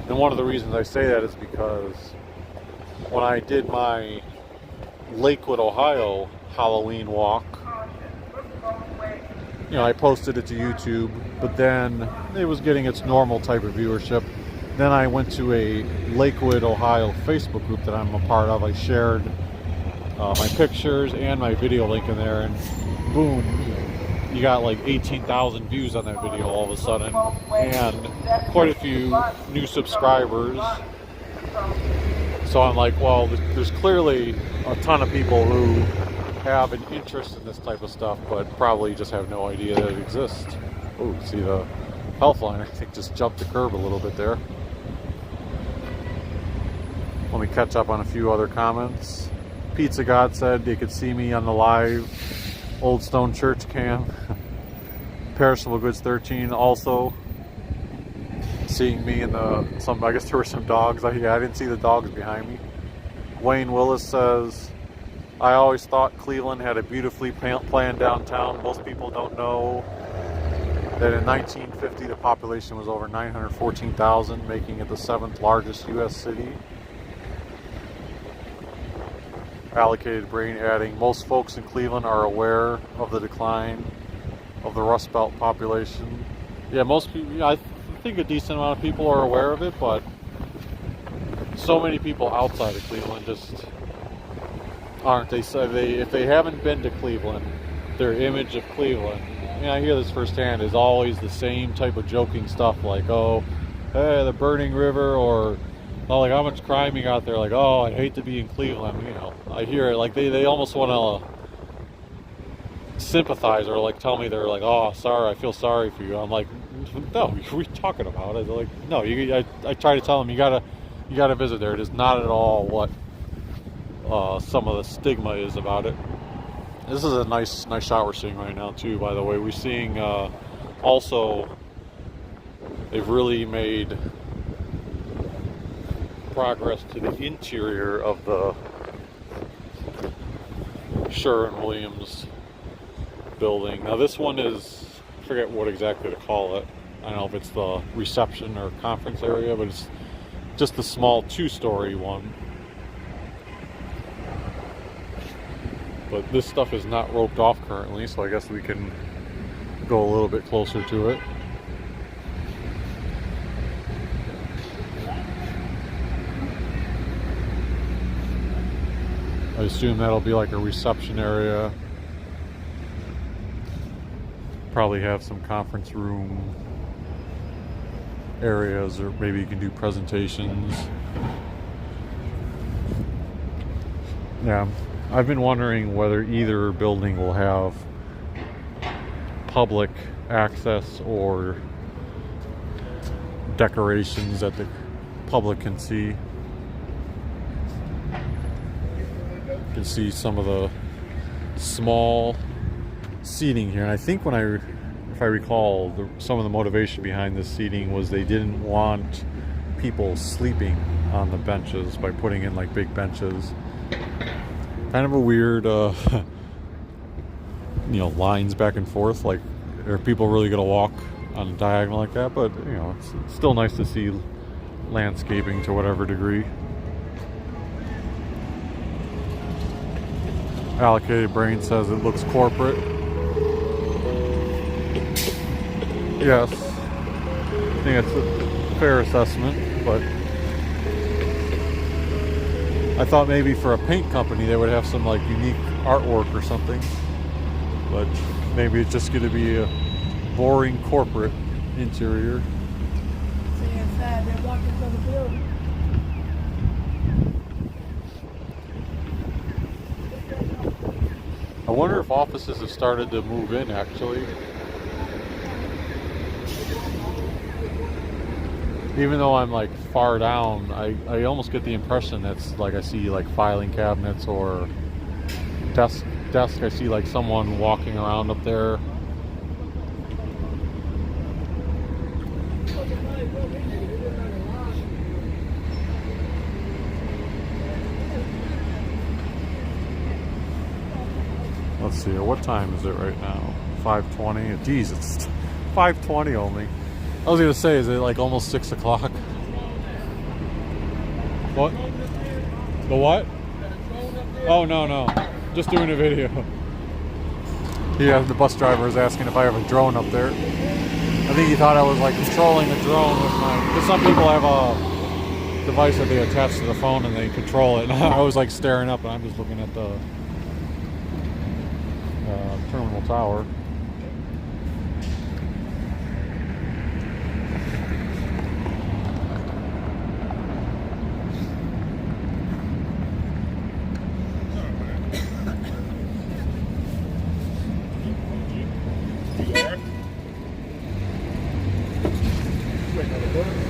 And one of the reasons I say that is because when I did my Lakewood, Ohio Halloween walk, you know, I posted it to YouTube, but then it was getting its normal type of viewership. Then I went to a Lakewood, Ohio Facebook group that I'm a part of. I shared my pictures and my video link in there, and boom, you got like 18,000 views on that video all of a sudden, and quite a few new subscribers. So I'm like, well, there's clearly a ton of people who have an interest in this type of stuff, but probably just have no idea that it exists. Oh, see the health line, I think, just jumped the curb a little bit there. Let me catch up on a few other comments. Pizza God said they could see me on the live Old Stone Church cam. Perishable Goods 13 also seeing me in some, I guess there were some dogs. I didn't see the dogs behind me. Wayne Willis says, I always thought Cleveland had a beautifully planned downtown. Most people don't know that in 1950 the population was over 914,000, making it the 7th largest U.S. city. Allocated Brain adding, most folks in Cleveland are aware of the decline of the Rust Belt population. Yeah, most people, I think a decent amount of people are aware of it, but so many people outside of Cleveland just aren't. If they haven't been to Cleveland, their image of Cleveland, I hear this firsthand, is always the same type of joking stuff, like, oh, hey, the burning river, or oh, like how much crime you got there, like, oh, I hate to be in Cleveland. You know, I hear it, like they almost want to sympathize, or like tell me they're like, oh, sorry, I feel sorry for you. I'm like, no, what are we talking about? They're like, no, I try to tell them, you gotta visit there. It is not at all what some of the stigma is about it. This is a nice shot we're seeing right now too, by the way. We're seeing also they've really made progress to the interior of the Sherwin Williams building. Now this one is, I forget what exactly to call it. I don't know if it's the reception or conference area, but it's just a small 2-story one. But this stuff is not roped off currently, so I guess we can go a little bit closer to it. I assume that'll be like a reception area. Probably have some conference room areas, or maybe you can do presentations. Yeah, I've been wondering whether either building will have public access or decorations that the public can see. You can see some of the small seating here, and I think if I recall, some of the motivation behind this seating was they didn't want people sleeping on the benches by putting in like big benches. Kind of a weird, lines back and forth. Like, are people really going to walk on a diagonal like that? But it's still nice to see landscaping to whatever degree. Allocated Brain says it looks corporate. Yes, I think it's a fair assessment, but I thought maybe for a paint company they would have some like unique artwork or something, but maybe it's just going to be a boring corporate interior. See inside, they're walking from the building. I wonder if offices have started to move in actually. Even though I'm like far down, I almost get the impression that's like I see like filing cabinets or desk. I see like someone walking around up there. Let's see, what time is it right now? 5:20. Geez, it's 5:20 only. I was gonna say, is it like almost 6 o'clock? What? The what? Got a drone up there? Oh, no. Just doing a video. Yeah, the bus driver was asking if I have a drone up there. I think he thought I was like controlling the drone with my... Because some people have a device that they attach to the phone and they control it. And I was like staring up and I'm just looking at the terminal tower.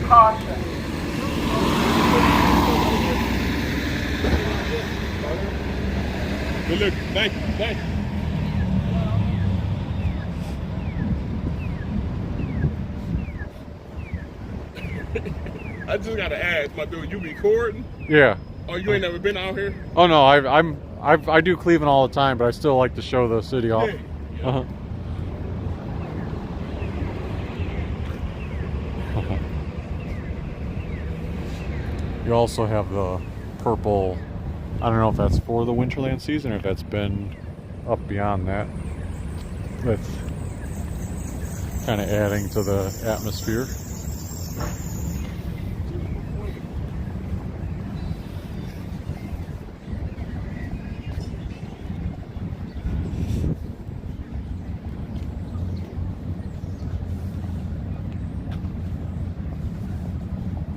Caution. Good look. Thank you. I just gotta ask, my dude, you recording? Yeah. Oh, you ain't never been out here? Oh no, I do Cleveland all the time, but I still like to show the city off. Yeah. Uh-huh. You also have the purple. I don't know if that's for the Winterland season or if that's been up beyond that. That's kind of adding to the atmosphere.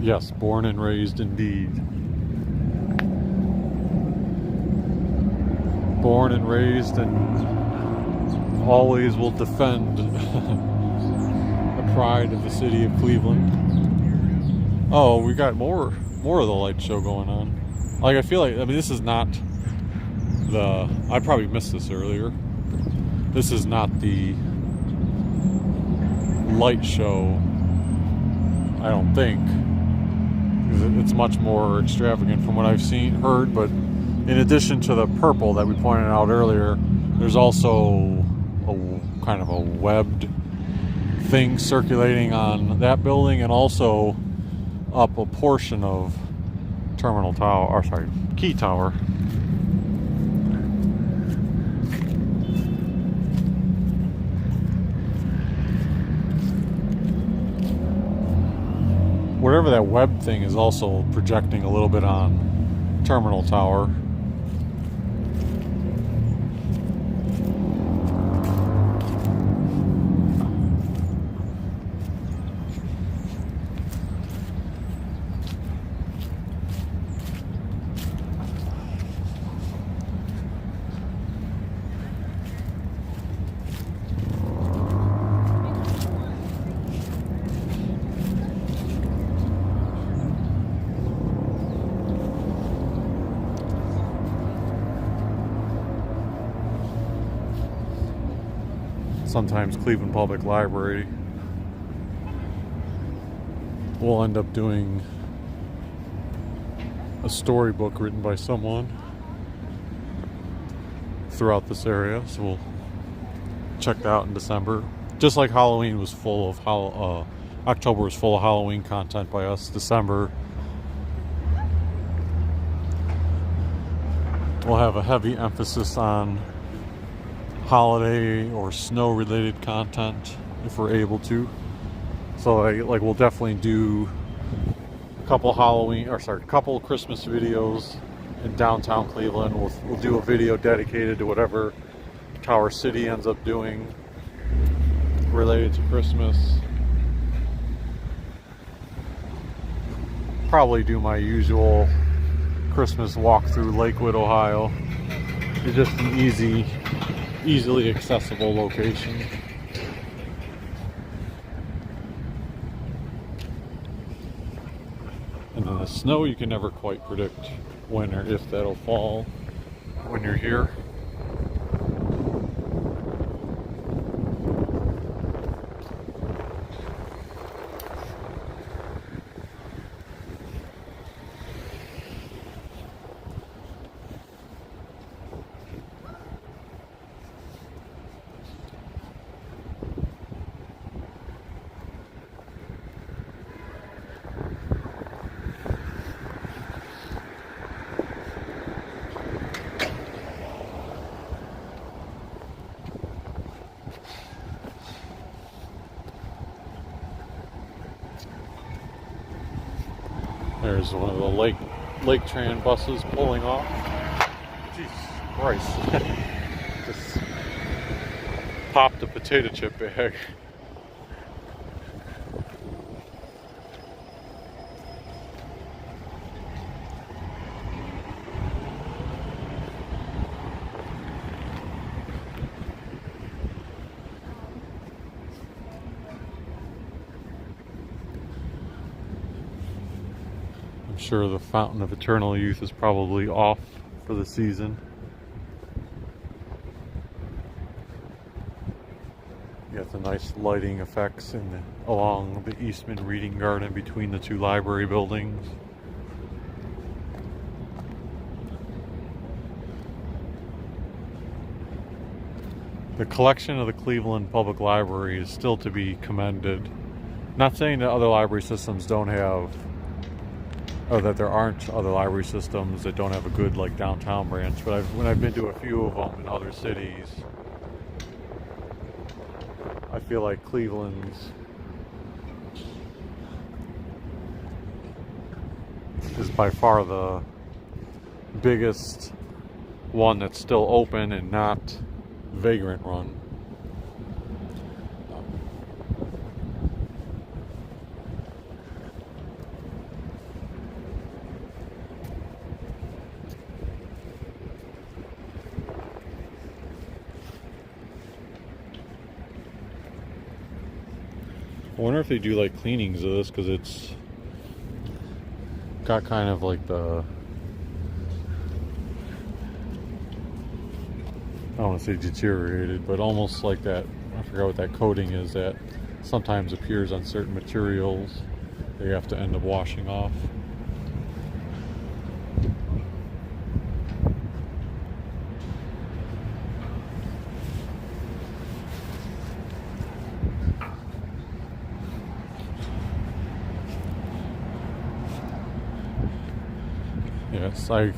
Yes, born and raised indeed. Born and raised and always will defend the pride of the city of Cleveland. Oh, we got more of the light show going on. Like, I feel like, I mean, this is not the, I probably missed this earlier. This is not the light show, I don't think. It's much more extravagant from what I've heard, but in addition to the purple that we pointed out earlier, there's also a kind of a webbed thing circulating on that building and also up a portion of Key Tower. Whatever that web thing is also projecting a little bit on Terminal Tower. Sometimes Cleveland Public Library will end up doing a storybook written by someone throughout this area, so we'll check that out in December. Just like Halloween was full of October was full of Halloween content by us, December we'll have a heavy emphasis on holiday or snow related content if we're able to. So like we'll definitely do a couple Christmas videos in downtown Cleveland. We'll do a video dedicated to whatever Tower City ends up doing related to Christmas. Probably do my usual Christmas walk through Lakewood, Ohio. It's just an easily accessible location. And then the snow, you can never quite predict when or if that'll fall when you're here. There's one of the Lake Tran buses pulling off. Jesus Christ. Just popped a potato chip bag. I'm sure the Fountain of Eternal Youth is probably off for the season. You got the nice lighting effects along the Eastman Reading Garden between the two library buildings. The collection of the Cleveland Public Library is still to be commended. Not saying that other library systems don't have, or that there aren't other library systems that don't have a good like downtown branch, but when I've been to a few of them in other cities, I feel like Cleveland's is by far the biggest one that's still open and not vagrant run. I wonder if they do like cleanings of this, because it's got kind of like the, I don't want to say deteriorated, but almost like that, I forgot what that coating is that sometimes appears on certain materials they have to end up washing off. Yes, I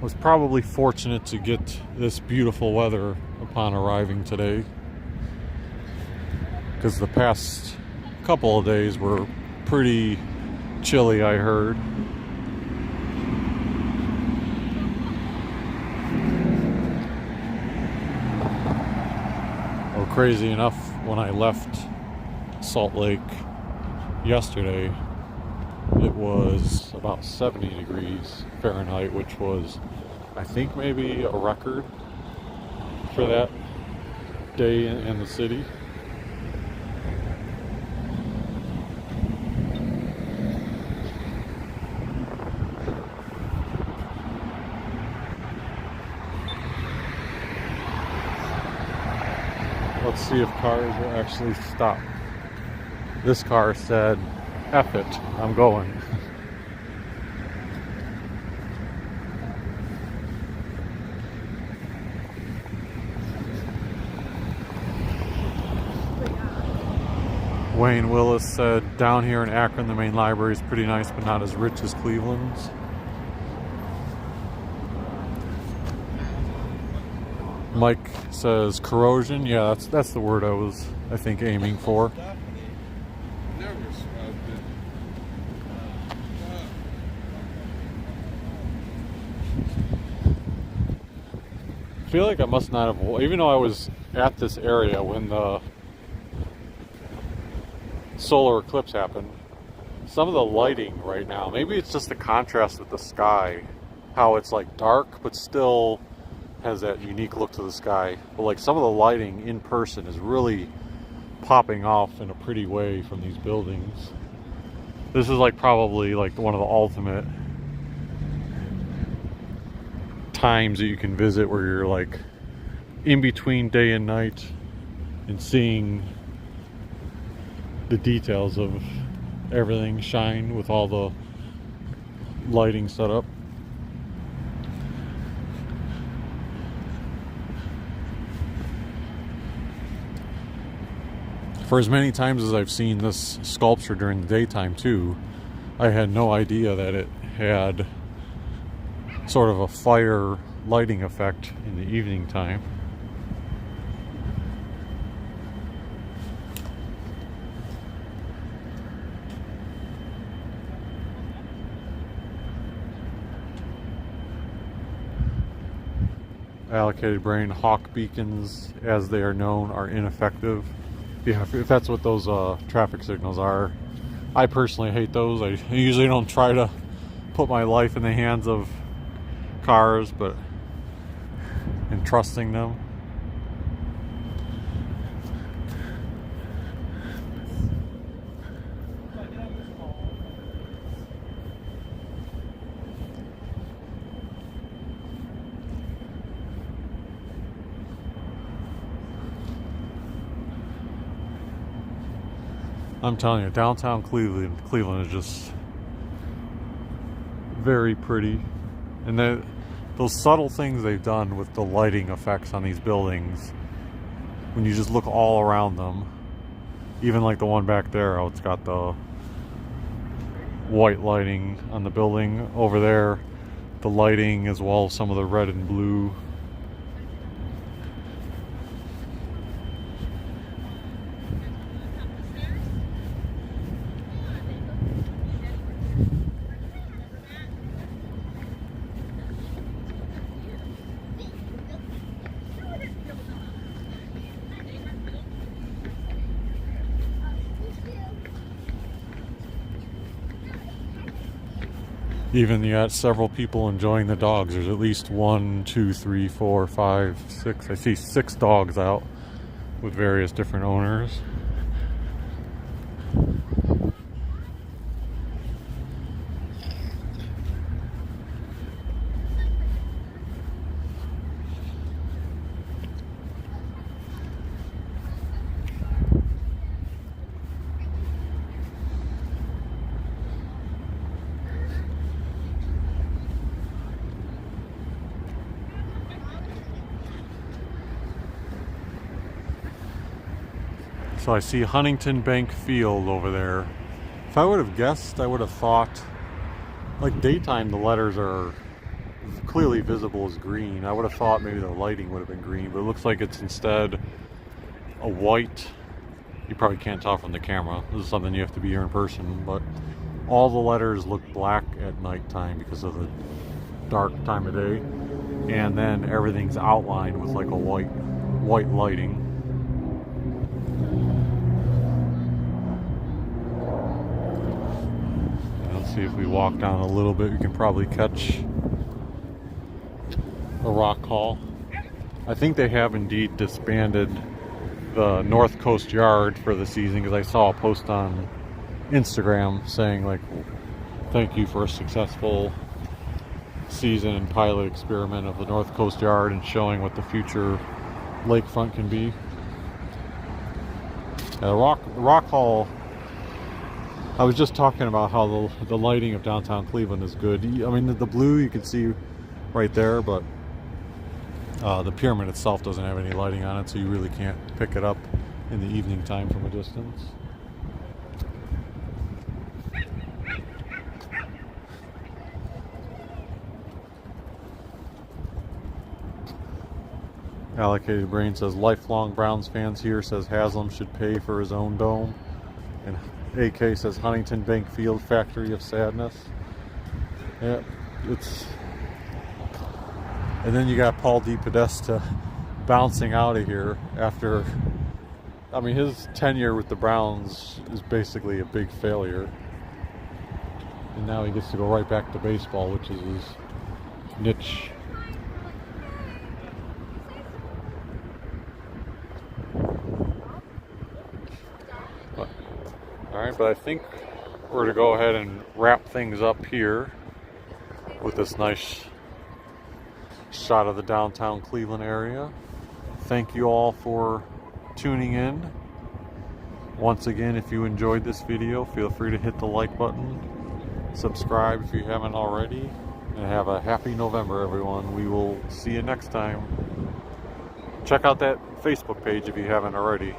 was probably fortunate to get this beautiful weather upon arriving today, because the past couple of days were pretty chilly, I heard. Well, crazy enough, when I left Salt Lake yesterday, it was about 70 degrees Fahrenheit, which was, I think, maybe a record for that day in the city. Let's see if cars will actually stop. This car said, "F it, I'm going." Wayne Willis said, "Down here in Akron, the main library is pretty nice, but not as rich as Cleveland's." Mike says, "Corrosion." Yeah, that's the word I think aiming for. I feel like I must not have, even though I was at this area when the solar eclipse happened, some of the lighting right now, maybe it's just the contrast with the sky, how it's like dark but still has that unique look to the sky. But like some of the lighting in person is really popping off in a pretty way from these buildings. This is like probably like one of the ultimate times that you can visit where you're like in between day and night and seeing the details of everything shine with all the lighting set up. For as many times as I've seen this sculpture during the daytime too, I had no idea that it had sort of a fire lighting effect in the evening time. Allocated brain, hawk beacons, as they are known, are ineffective. Yeah, if that's what those traffic signals are. I personally hate those. I usually don't try to put my life in the hands of cars, but in trusting them. I'm telling you, downtown Cleveland is just very pretty. And those subtle things they've done with the lighting effects on these buildings, when you just look all around them, even like the one back there, how it's got the white lighting on the building. Over there, the lighting as well as some of the red and blue. Even you got several people enjoying the dogs. There's at least 1, 2, 3, 4, 5, 6. I see 6 dogs out with various different owners. So I see Huntington Bank Field over there. If I would have guessed, I would have thought, like daytime, the letters are clearly visible as green. I would have thought maybe the lighting would have been green, but it looks like it's instead a white. You probably can't tell from the camera. This is something you have to be here in person, but all the letters look black at nighttime because of the dark time of day. And then everything's outlined with like a white lighting. See if we walk down a little bit, we can probably catch a rock hall. I think they have indeed disbanded the North Coast Yard for the season, because I saw a post on Instagram saying like, thank you for a successful season and pilot experiment of the North Coast Yard, and showing what the future lakefront can be. The rock hall, I was just talking about how the lighting of downtown Cleveland is good. I mean, the blue you can see right there, but the pyramid itself doesn't have any lighting on it, so you really can't pick it up in the evening time from a distance. Allocated Brain says, lifelong Browns fans here, says Haslam should pay for his own dome. And AK says Huntington Bank Field, factory of sadness. Yeah, it's. And then you got Paul D. Podesta bouncing out of here after. I mean, his tenure with the Browns is basically a big failure. And now he gets to go right back to baseball, which is his niche. Alright, but I think we're going to go ahead and wrap things up here with this nice shot of the downtown Cleveland area. Thank you all for tuning in. Once again, if you enjoyed this video, feel free to hit the like button, subscribe if you haven't already, and have a happy November, everyone. We will see you next time. Check out that Facebook page if you haven't already.